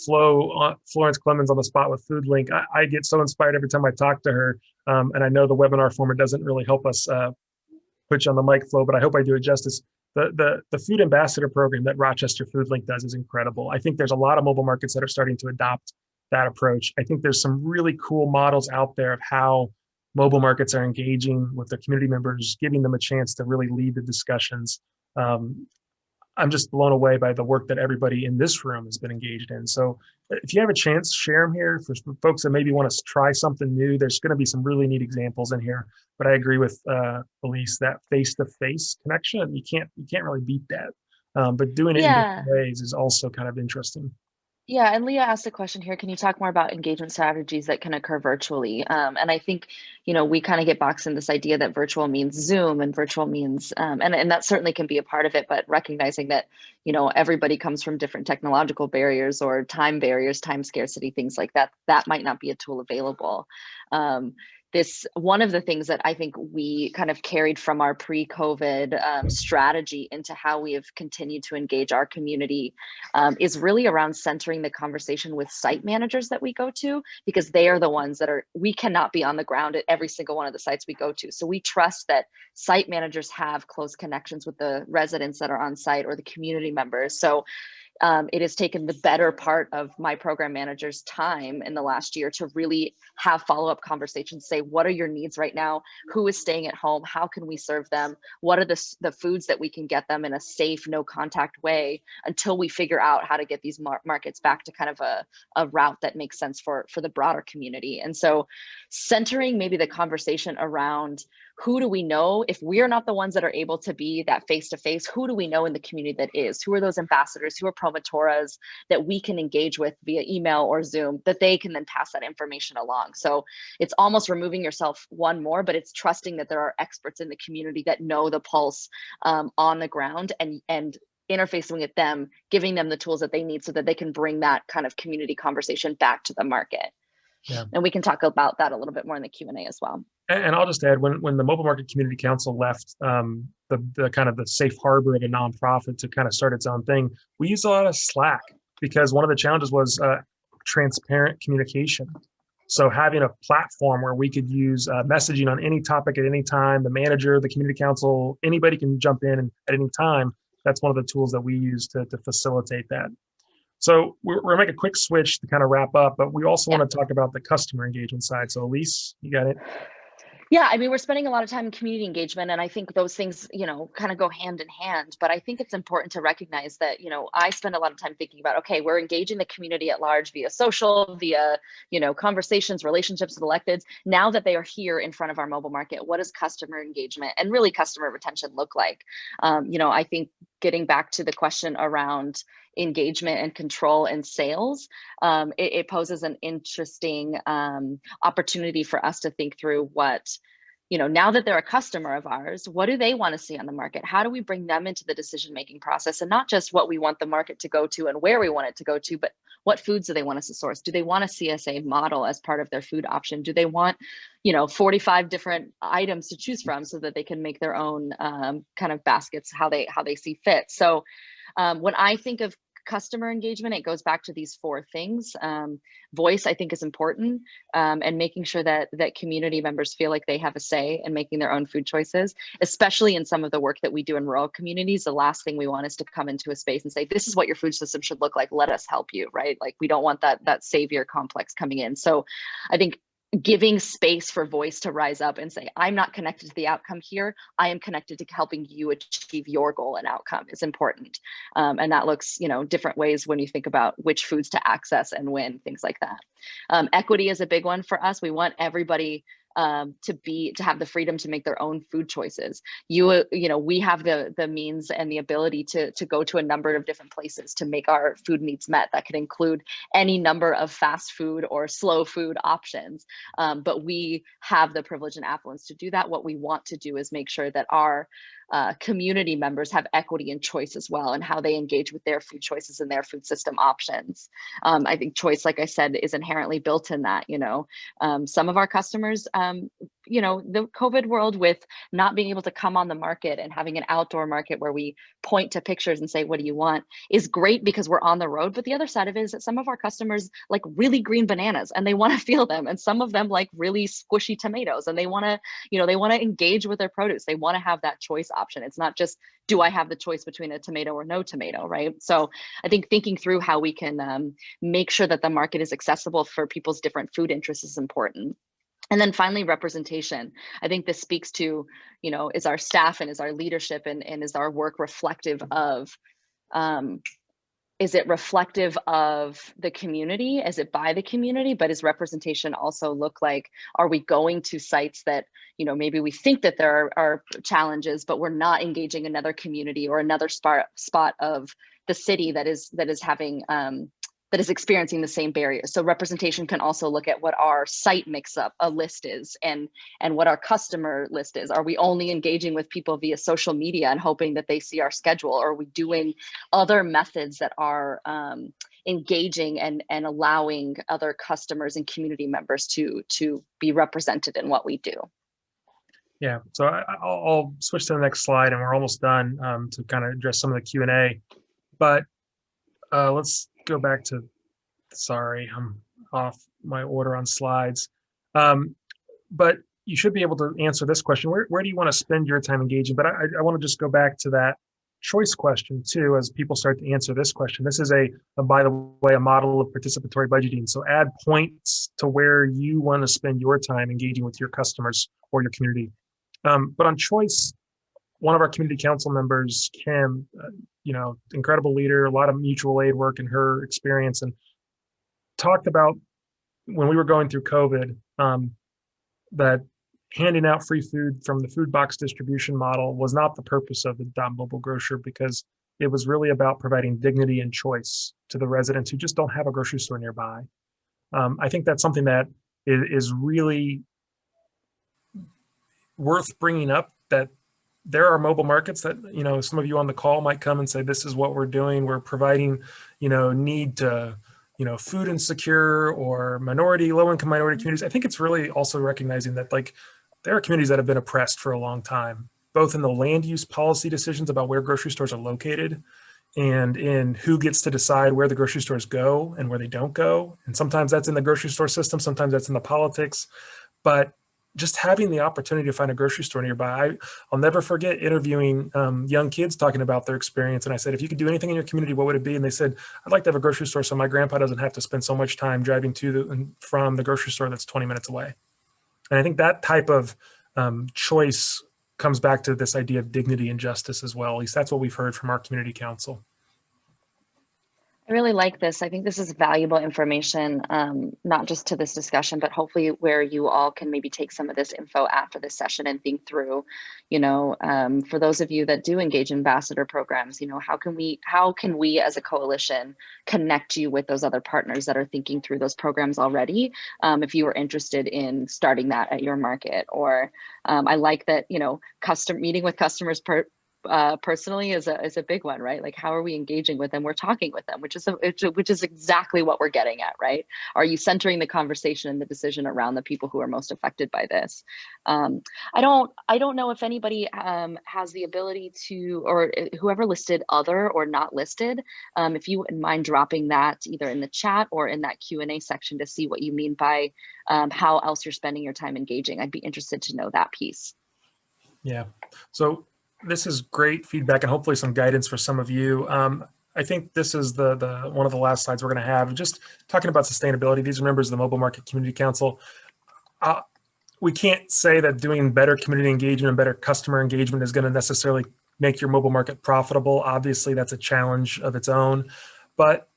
Florence Clemens on the spot with FoodLink. I get so inspired every time I talk to her. And I know the webinar format doesn't really help us put you on the mic, Flo, but I hope I do it justice. The Food Ambassador program that Rochester FoodLink does is incredible. I think there's a lot of mobile markets that are starting to adopt that approach. I think there's some really cool models out there of how mobile markets are engaging with their community members, giving them a chance to really lead the discussions. I'm just blown away by the work that everybody in this room has been engaged in. So if you have a chance, share them here for folks that maybe want to try something new. There's going to be some really neat examples in here, but I agree with Elise, that face-to-face connection, you can't really beat that. But doing it in different ways is also kind of interesting. Yeah, and Leah asked a question here. Can you talk more about engagement strategies that can occur virtually? And I think, we kind of get boxed in this idea that virtual means Zoom and virtual means, and that certainly can be a part of it, but recognizing that, everybody comes from different technological barriers or time barriers, time scarcity, things like that, that might not be a tool available. One of the things that I think we kind of carried from our pre-COVID strategy into how we have continued to engage our community is really around centering the conversation with site managers that we go to, because they are the ones we cannot be on the ground at every single one of the sites we go to. So we trust that site managers have close connections with the residents that are on site or the community members. So it has taken the better part of my program manager's time in the last year to really have follow-up conversations, say, what are your needs right now? Who is staying at home? How can we serve them? What are the foods that we can get them in a safe, no contact way until we figure out how to get these markets back to kind of a route that makes sense for the broader community. And so centering maybe the conversation around who do we know? If we're not the ones that are able to be that face-to-face, who do we know in the community that is? Who are those ambassadors? Who are promotoras that we can engage with via email or Zoom that they can then pass that information along? So it's almost removing yourself one more, but it's trusting that there are experts in the community that know the pulse on the ground and interfacing with them, giving them the tools that they need so that they can bring that kind of community conversation back to the market. Yeah. And we can talk about that a little bit more in the Q&A as well. And I'll just add, when the Mobile Market Community Council left the kind of the safe harbor of a nonprofit to kind of start its own thing, we used a lot of Slack because one of the challenges was transparent communication. So having a platform where we could use messaging on any topic at any time, the manager, the community council, anybody can jump in at any time. That's one of the tools that we use to facilitate that. So we're going to make a quick switch to kind of wrap up, but we also want to talk about the customer engagement side. So Elise, you got it? Yeah, I mean, we're spending a lot of time in community engagement, and I think those things, kind of go hand in hand. But I think it's important to recognize that, I spend a lot of time thinking about, okay, we're engaging the community at large via social, via, conversations, relationships with electeds. Now that they are here in front of our mobile market, what does customer engagement and really customer retention look like? I think getting back to the question around engagement and control and sales, it poses an interesting opportunity for us to think through what, now that they're a customer of ours, what do they want to see on the market? How do we bring them into the decision-making process? And not just what we want the market to go to and where we want it to go to, but what foods do they want us to source? Do they want a CSA model as part of their food option? Do they want, 45 different items to choose from so that they can make their own kind of baskets how they see fit? So when I think of customer engagement, it goes back to these four things. Voice, I think, is important, and making sure that community members feel like they have a say in making their own food choices, especially in some of the work that we do in rural communities. The last thing we want is to come into a space and say, this is what your food system should look like. Let us help you, right? Like, we don't want that savior complex coming in. So I think giving space for voice to rise up and say, I'm not connected to the outcome here. I am connected to helping you achieve your goal and outcome is important. And that looks, different ways when you think about which foods to access and when, things like that. Equity is a big one for us. We want everybody to have the freedom to make their own food choices. We have the means and the ability to go to a number of different places to make our food needs met. That could include any number of fast food or slow food options. But we have the privilege and affluence to do that. What we want to do is make sure that our community members have equity and choice as well, and how they engage with their food choices and their food system options. I think choice, like I said, is inherently built in that. Some of our customers, the COVID world, with not being able to come on the market and having an outdoor market where we point to pictures and say, what do you want, is great because we're on the road. But the other side of it is that some of our customers like really green bananas and they want to feel them. And some of them like really squishy tomatoes and they want to engage with their produce. They want to have that choice option. It's not just, do I have the choice between a tomato or no tomato, right? So I think thinking through how we can make sure that the market is accessible for people's different food interests is important. And then finally, representation. I think this speaks to, is our staff and is our leadership and is our work reflective of, is it reflective of the community? Is it by the community? But is representation also look like, are we going to sites that, maybe we think that there are challenges, but we're not engaging another community or another spot of the city that is having, that is experiencing the same barriers. So representation can also look at what our site mix-up a list is and what our customer list is. Are we only engaging with people via social media and hoping that they see our schedule? Or are we doing other methods that are engaging and allowing other customers and community members to be represented in what we do? Yeah, so I'll switch to the next slide and we're almost done to kind of address some of the Q&A. But let's go back to, sorry, I'm off my order on slides. But you should be able to answer this question. Where do you want to spend your time engaging? But I want to just go back to that choice question too, as people start to answer this question. This is by the way, a model of participatory budgeting. So add points to where you want to spend your time engaging with your customers or your community. But on choice, one of our community council members, Kim, incredible leader, a lot of mutual aid work in her experience, and talked about when we were going through COVID, that handing out free food from the food box distribution model was not the purpose of the Mobile Grocer, because it was really about providing dignity and choice to the residents who just don't have a grocery store nearby. I think that's something that is really worth bringing up, that there are mobile markets that, some of you on the call might come and say, this is what we're doing. We're providing, need to, food insecure or low-income minority communities. I think it's really also recognizing that there are communities that have been oppressed for a long time, both in the land use policy decisions about where grocery stores are located and in who gets to decide where the grocery stores go and where they don't go. And sometimes that's in the grocery store system, sometimes that's in the politics, but just having the opportunity to find a grocery store nearby. I'll never forget interviewing young kids talking about their experience. And I said, if you could do anything in your community, what would it be? And they said, I'd like to have a grocery store so my grandpa doesn't have to spend so much time driving to and from the grocery store that's 20 minutes away. And I think that type of choice comes back to this idea of dignity and justice as well. At least that's what we've heard from our community council. I really like this. I think this is valuable information, not just to this discussion, but hopefully where you all can maybe take some of this info after this session and think through, for those of you that do engage in ambassador programs, how can we as a coalition connect you with those other partners that are thinking through those programs already, if you are interested in starting that at your market? Or I like that, meeting with customers personally is a big one, right? Like, how are we engaging with them? We're talking with them, which is exactly what we're getting at, right? Are you centering the conversation and the decision around the people who are most affected by this? I don't know if anybody has the ability to, or whoever listed other or not listed, if you wouldn't mind dropping that either in the chat or in that Q&A section to see what you mean by how else you're spending your time engaging. I'd be interested to know that piece. Yeah. So this is great feedback and hopefully some guidance for some of you. I think this is the one of the last slides we're going to have. Just talking about sustainability. These are members of the Mobile Market Community Council. we can't say that doing better community engagement and better customer engagement is going to necessarily make your mobile market profitable. Obviously, that's a challenge of its own. But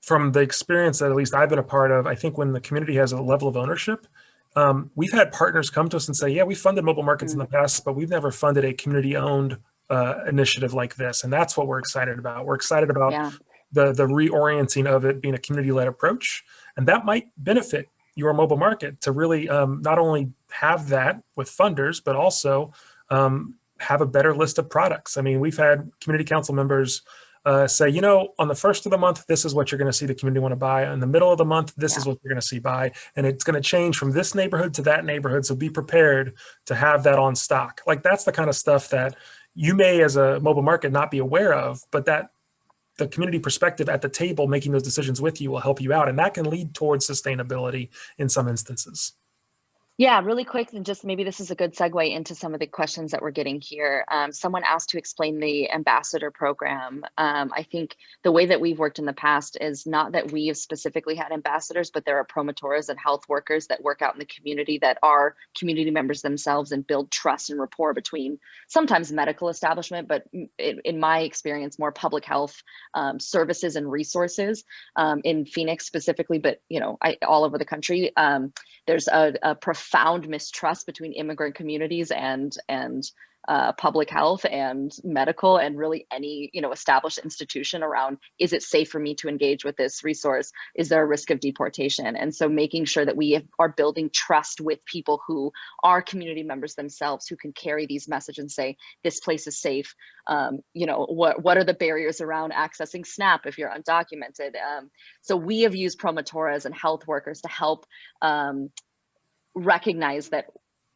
from the experience that at least I've been a part of, I think when the community has a level of ownership, we've had partners come to us and say, yeah, we funded mobile markets in the past, but we've never funded a community-owned initiative like this. And that's what we're excited about. We're excited about the reorienting of it being a community-led approach. And that might benefit your mobile market to really not only have that with funders, but also have a better list of products. I mean, we've had community council members say, you know, on the first of the month, this is what you're going to see the community want to buy. In the middle of the month, this is what you're going to see buy. And it's going to change from this neighborhood to that neighborhood. So be prepared to have that on stock. Like that's the kind of stuff that you may as a mobile market not be aware of, but that the community perspective at the table making those decisions with you will help you out. And that can lead towards sustainability in some instances. Yeah, really quick, and just maybe this is a good segue into some of the questions that we're getting here. Someone asked to explain the ambassador program. I think the way that we've worked in the past is not that we have specifically had ambassadors, but there are promotoras and health workers that work out in the community that are community members themselves and build trust and rapport between sometimes medical establishment, but in my experience, more public health services and resources in Phoenix specifically, but you know, all over the country. There's a profound mistrust between immigrant communities and public health and medical and really any, you know, established institution around, is it safe for me to engage with this resource? Is there a risk of deportation? And so making sure that we are building trust with people who are community members themselves, who can carry these messages and say, this place is safe. You know, what are the barriers around accessing SNAP if you're undocumented? So we have used promotoras and health workers to help recognize that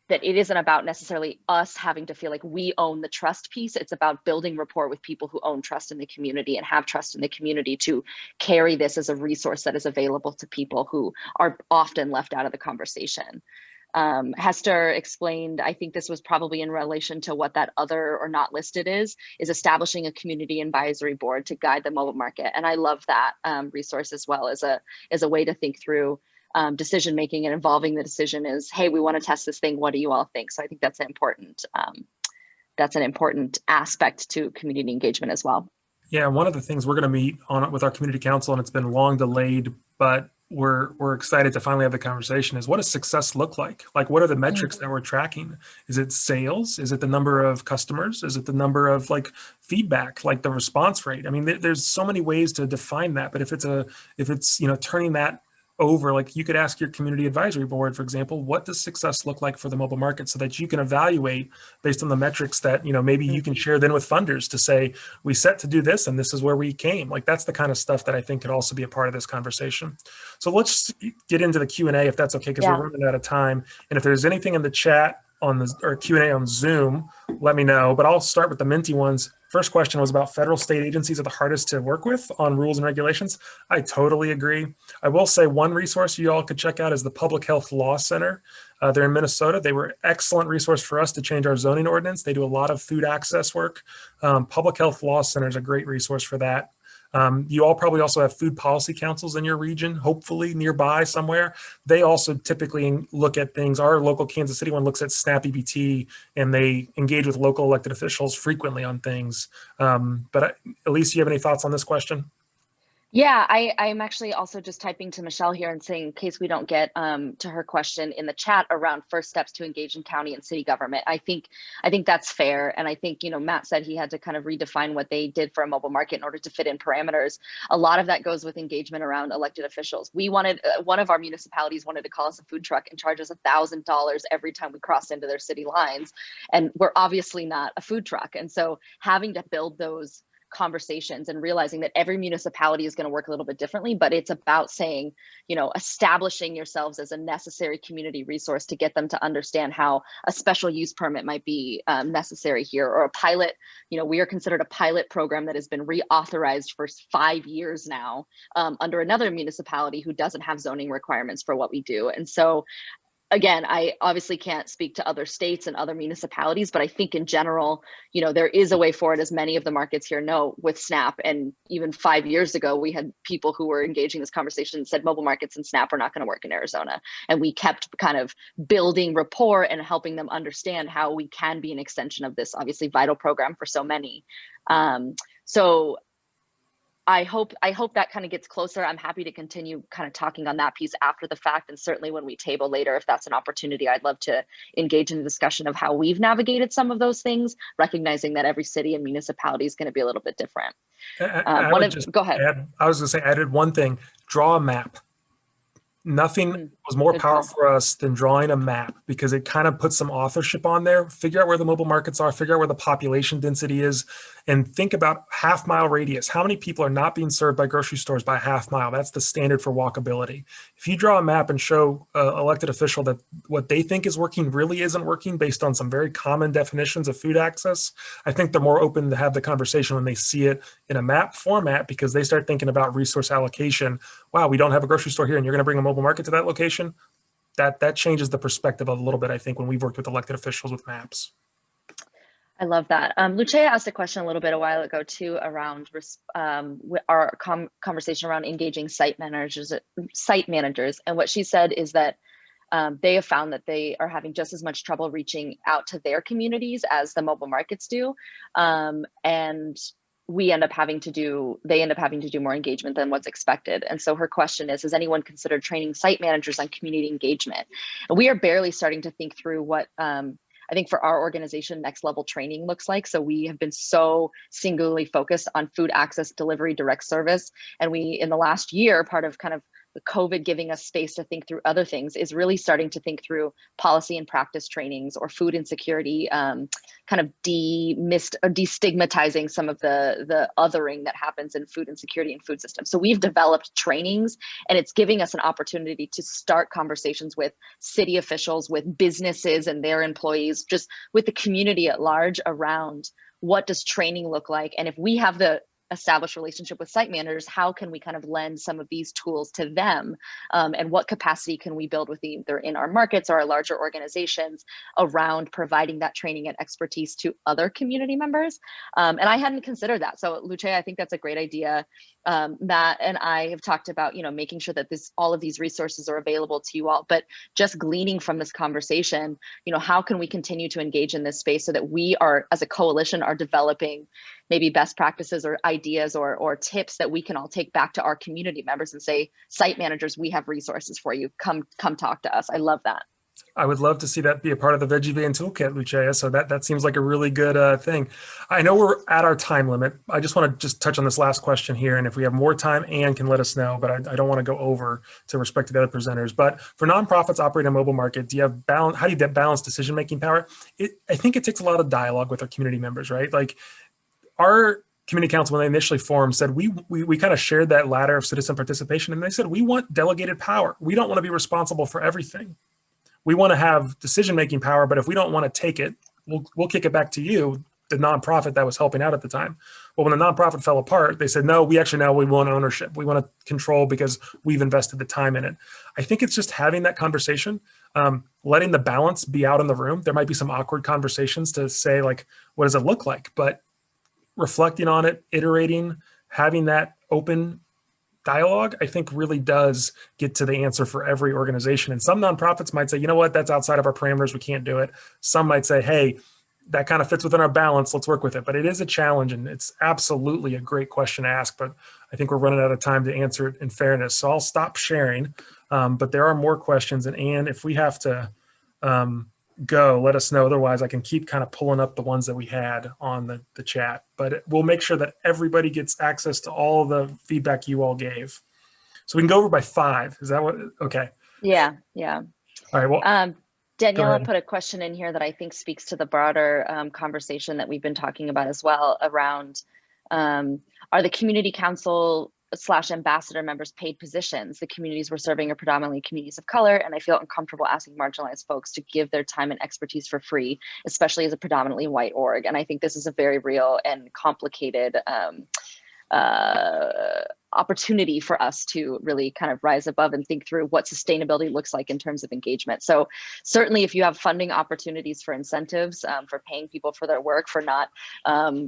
it isn't about necessarily us having to feel like we own the trust piece. It's about building rapport with people who own trust in the community and have trust in the community to carry this as a resource that is available to people who are often left out of the conversation. Hester explained, I think this was probably in relation to what that other or not listed is establishing a community advisory board to guide the mobile market. And I love that resource as well as a way to think through decision making and involving the decision is, hey, we want to test this thing. What do you all think? So I think that's an important aspect to community engagement as well. Yeah, one of the things we're going to meet on with our community council, and it's been long delayed, but we're excited to finally have the conversation, is what does success look like? Like, what are the metrics that we're tracking? Is it sales? Is it the number of customers? Is it the number of like feedback, like the response rate? I mean, there's so many ways to define that, but if it's you know, turning that over, like you could ask your community advisory board, for example, what does success look like for the mobile market, so that you can evaluate based on the metrics that, you know, maybe you can share then with funders to say, we set to do this and this is where we came. Like that's the kind of stuff that I think could also be a part of this conversation. So let's get into the Q&A if that's okay, because we're running out of time. And if there's anything in the chat on the or Q&A on Zoom, let me know, but I'll start with the minty ones. First question was about federal state agencies are the hardest to work with on rules and regulations. I totally agree. I will say one resource you all could check out is the Public Health Law Center. They're in Minnesota. They were an excellent resource for us to change our zoning ordinance. They do a lot of food access work. Public Health Law Center is a great resource for that. You all probably also have food policy councils in your region, hopefully nearby somewhere. They also typically look at things. Our local Kansas City one looks at SNAP EBT, and they engage with local elected officials frequently on things. But Elise, you have any thoughts on this question? Yeah, I'm actually also just typing to Michelle here and saying, in case we don't get to her question in the chat around first steps to engage in county and city government. I think that's fair. And I think, you know, Matt said he had to kind of redefine what they did for a mobile market in order to fit in parameters. A lot of that goes with engagement around elected officials. We wanted, one of our municipalities wanted to call us a food truck and charge us $1,000 every time we crossed into their city lines. And we're obviously not a food truck. And so having to build those conversations and realizing that every municipality is going to work a little bit differently, but it's about saying, you know, establishing yourselves as a necessary community resource to get them to understand how a special use permit might be necessary here, or a pilot. You know, we are considered a pilot program that has been reauthorized for 5 years now under another municipality who doesn't have zoning requirements for what we do. And so again, I obviously can't speak to other states and other municipalities, but I think in general, there is a way forward, as many of the markets here know, with SNAP. And even 5 years ago, we had people who were engaging this conversation and said mobile markets and SNAP are not going to work in Arizona. And we kept kind of building rapport and helping them understand how we can be an extension of this obviously vital program for so many. So I hope that kind of gets closer. I'm happy to continue kind of talking on that piece after the fact. And certainly when we table later, if that's an opportunity, I'd love to engage in the discussion of how we've navigated some of those things, recognizing that every city and municipality is going to be a little bit different. Go ahead. I was going to say, added one thing, draw a map. Nothing was more powerful for us than drawing a map, because it kind of puts some authorship on there. Figure out where the mobile markets are, figure out where the population density is, and think about half-mile radius. How many people are not being served by grocery stores by half mile? That's the standard for walkability. If you draw a map and show an elected official that what they think is working really isn't working based on some very common definitions of food access, I think they're more open to have the conversation when they see it in a map format, because they start thinking about resource allocation. Wow, we don't have a grocery store here and you're going to bring a mobile market to that location. That changes the perspective a little bit, I think, when we've worked with elected officials with maps. I love that. Lucia asked a question a little bit a while ago too around our conversation around engaging site managers. And what she said is that they have found that they are having just as much trouble reaching out to their communities as the mobile markets do. And they end up having to do more engagement than what's expected. And so her question is, has anyone considered training site managers on community engagement? And we are barely starting to think through what I think for our organization, next level training looks like. So we have been so singularly focused on food access, delivery, direct service. And we, in the last year, part of kind of the COVID giving us space to think through other things, is really starting to think through policy and practice trainings or food insecurity, kind of destigmatizing some of the othering that happens in food insecurity and food systems. So we've developed trainings, and it's giving us an opportunity to start conversations with city officials, with businesses and their employees, just with the community at large around what does training look like. And if we have the established relationship with site managers, how can we kind of lend some of these tools to them, and what capacity can we build with either in our markets or our larger organizations around providing that training and expertise to other community members. And I hadn't considered that. So Lucia, I think that's a great idea. Matt and I have talked about, making sure that all of these resources are available to you all, but just gleaning from this conversation, how can we continue to engage in this space so that we are, as a coalition, are developing maybe best practices or ideas or tips that we can all take back to our community members and say, site managers, we have resources for you. Come talk to us. I love that. I would love to see that be a part of the Veggie Van toolkit, Lucia. So that seems like a really good thing. I know we're at our time limit. I just want to touch on this last question here. And if we have more time, Anne can let us know, but I don't want to go over to respect to the other presenters. But for nonprofits operating a mobile market, how do you balance decision-making power? I think it takes a lot of dialogue with our community members, right? Like our community council, when they initially formed, said we kind of shared that ladder of citizen participation. And they said, we want delegated power. We don't want to be responsible for everything. We want to have decision-making power, but if we don't want to take it, we'll kick it back to you, the nonprofit that was helping out at the time. Well, when the nonprofit fell apart, they said, no, we want ownership. We want to control because we've invested the time in it. I think it's just having that conversation, letting the balance be out in the room. There might be some awkward conversations to say, like, what does it look like? But reflecting on it, iterating, having that open dialogue, I think really does get to the answer for every organization. And some nonprofits might say, you know what, that's outside of our parameters, we can't do it. Some might say, hey, that kind of fits within our balance, let's work with it. But it is a challenge, and it's absolutely a great question to ask, but I think we're running out of time to answer it in fairness. So I'll stop sharing, but there are more questions. And Anne, if we have to go, let us know. Otherwise, I can keep kind of pulling up the ones that we had on the chat, but we'll make sure that everybody gets access to all the feedback you all gave. So we can go over by 5. Is that what? Okay. Yeah. All right. Well, Daniela put a question in here that I think speaks to the broader conversation that we've been talking about as well around, are the community council / ambassador members paid positions? The communities we're serving are predominantly communities of color, and I feel uncomfortable asking marginalized folks to give their time and expertise for free, especially as a predominantly white org. And I think this is a very real and complicated opportunity for us to really kind of rise above and think through what sustainability looks like in terms of engagement. So certainly if you have funding opportunities for incentives, for paying people for their work, for not,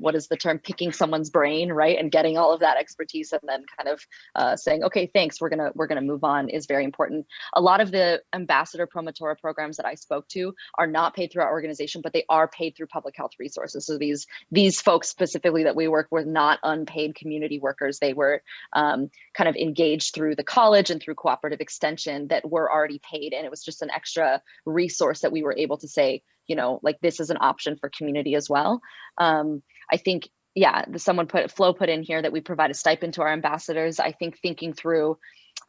what is the term, picking someone's brain, right? And getting all of that expertise and then kind of saying, okay, thanks, we're gonna move on, is very important. A lot of the ambassador promotora programs that I spoke to are not paid through our organization, but they are paid through public health resources. So these folks specifically that we work with, not unpaid community workers. They were kind of engaged through the college and through cooperative extension that were already paid. And it was just an extra resource that we were able to say, you know, like, this is an option for community as well. I think, yeah, Flo put in here that we provide a stipend to our ambassadors. I think thinking through,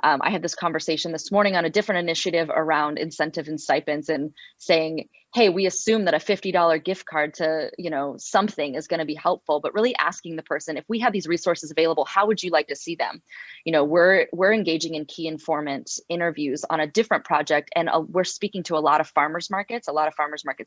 I had this conversation this morning on a different initiative around incentive and stipends, and saying, hey, we assume that a $50 gift card to, you know, something is going to be helpful, but really asking the person, if we have these resources available, how would you like to see them? You know, we're engaging in key informant interviews on a different project, and we're speaking to a lot of farmers markets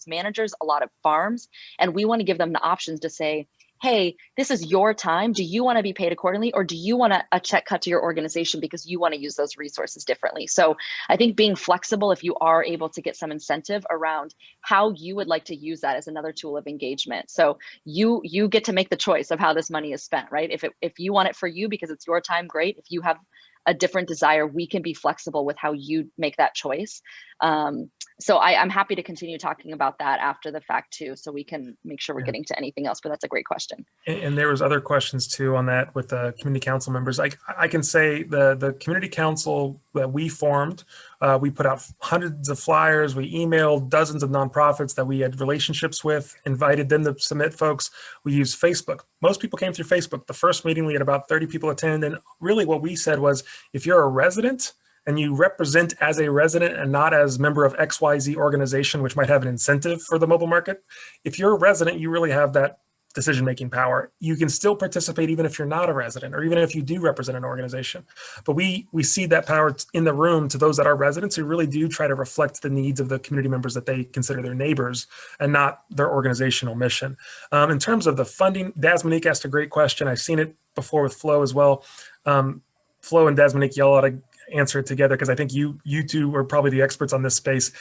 managers, a lot of farms, and we want to give them the options to say, hey, this is your time. Do you want to be paid accordingly, or do you want a check cut to your organization because you want to use those resources differently? So I think being flexible, if you are able to get some incentive around how you would like to use that as another tool of engagement. So you get to make the choice of how this money is spent, right? If you want it for you because it's your time, great. If you have a different desire, we can be flexible with how you make that choice. So I'm happy to continue talking about that after the fact too, so we can make sure we're getting to anything else, but that's a great question. And there was other questions too on that with the community council members. I can say the community council that we formed, we put out hundreds of flyers, we emailed dozens of nonprofits that we had relationships with, invited them to submit folks. We used Facebook. Most people came through Facebook. The first meeting, we had about 30 people attend. And really what we said was, if you're a resident and you represent as a resident and not as member of XYZ organization, which might have an incentive for the mobile market, if you're a resident, you really have that decision-making power. You can still participate even if you're not a resident, or even if you do represent an organization. But we cede that power in the room to those that are residents who really do try to reflect the needs of the community members that they consider their neighbors and not their organizational mission. In terms of the funding, Dasmonique asked a great question. I've seen it before with Flo as well. Flo and Dasmonique, y'all ought to answer it together, because I think you two are probably the experts on this space.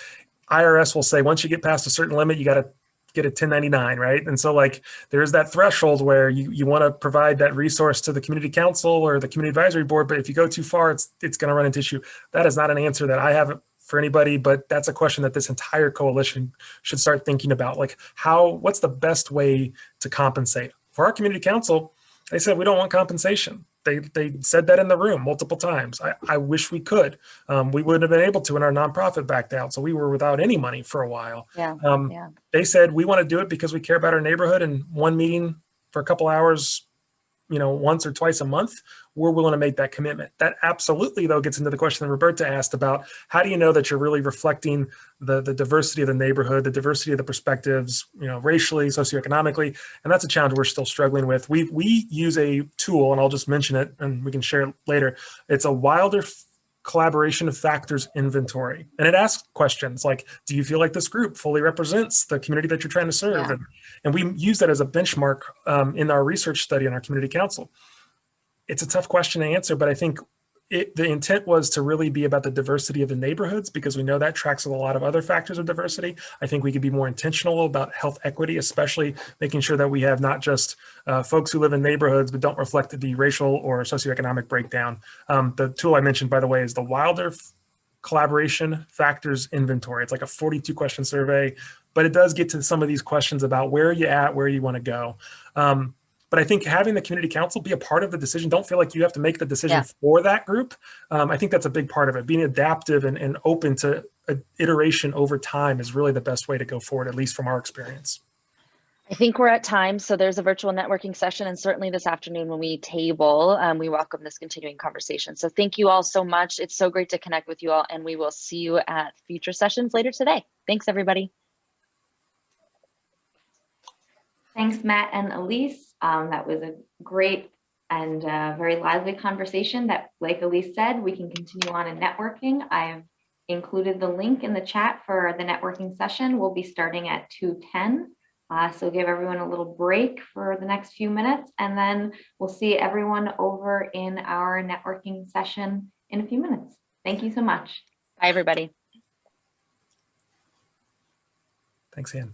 IRS will say, once you get past a certain limit, you got to get a 1099, right? And so like there is that threshold where you want to provide that resource to the community council or the community advisory board, but if you go too far, it's going to run into issue. That is not an answer that I have for anybody, but that's a question that this entire coalition should start thinking about. Like what's the best way to compensate? For our community council, they said, we don't want compensation. They said that in the room multiple times. I wish we could. We wouldn't have been able to when our nonprofit backed out. So we were without any money for a while. Yeah. They said, we want to do it because we care about our neighborhood, and one meeting for a couple hours, you know, once or twice a month, we're willing to make that commitment. That absolutely, though, gets into the question that Roberta asked about how do you know that you're really reflecting the diversity of the neighborhood, the diversity of the perspectives, you know, racially, socioeconomically, and that's a challenge we're still struggling with. We use a tool, and I'll just mention it, and we can share it later. It's a Wilder collaboration of factors inventory, and it asks questions like, do you feel like this group fully represents the community that you're trying to serve? Yeah. And we use that as a benchmark in our research study in our community council. It's a tough question to answer, but I think the intent was to really be about the diversity of the neighborhoods, because we know that tracks with a lot of other factors of diversity. I think we could be more intentional about health equity, especially making sure that we have not just folks who live in neighborhoods but don't reflect the racial or socioeconomic breakdown. The tool I mentioned, by the way, is the Wilder Collaboration Factors Inventory. It's like a 42 question survey, but it does get to some of these questions about where are you at, where you want to go. But I think having the community council be a part of the decision, don't feel like you have to make the decision for that group. I think that's a big part of it. Being adaptive and open to iteration over time is really the best way to go forward, at least from our experience. I think we're at time. So there's a virtual networking session, and certainly this afternoon when we table, we welcome this continuing conversation. So thank you all so much. It's so great to connect with you all, and we will see you at future sessions later today. Thanks, everybody. Thanks, Matt and Elise. That was a great and very lively conversation that, like Elise said, we can continue on in networking. I've included the link in the chat for the networking session. We'll be starting at 2:10. So give everyone a little break for the next few minutes, and then we'll see everyone over in our networking session in a few minutes. Thank you so much. Bye, everybody. Thanks, Anne.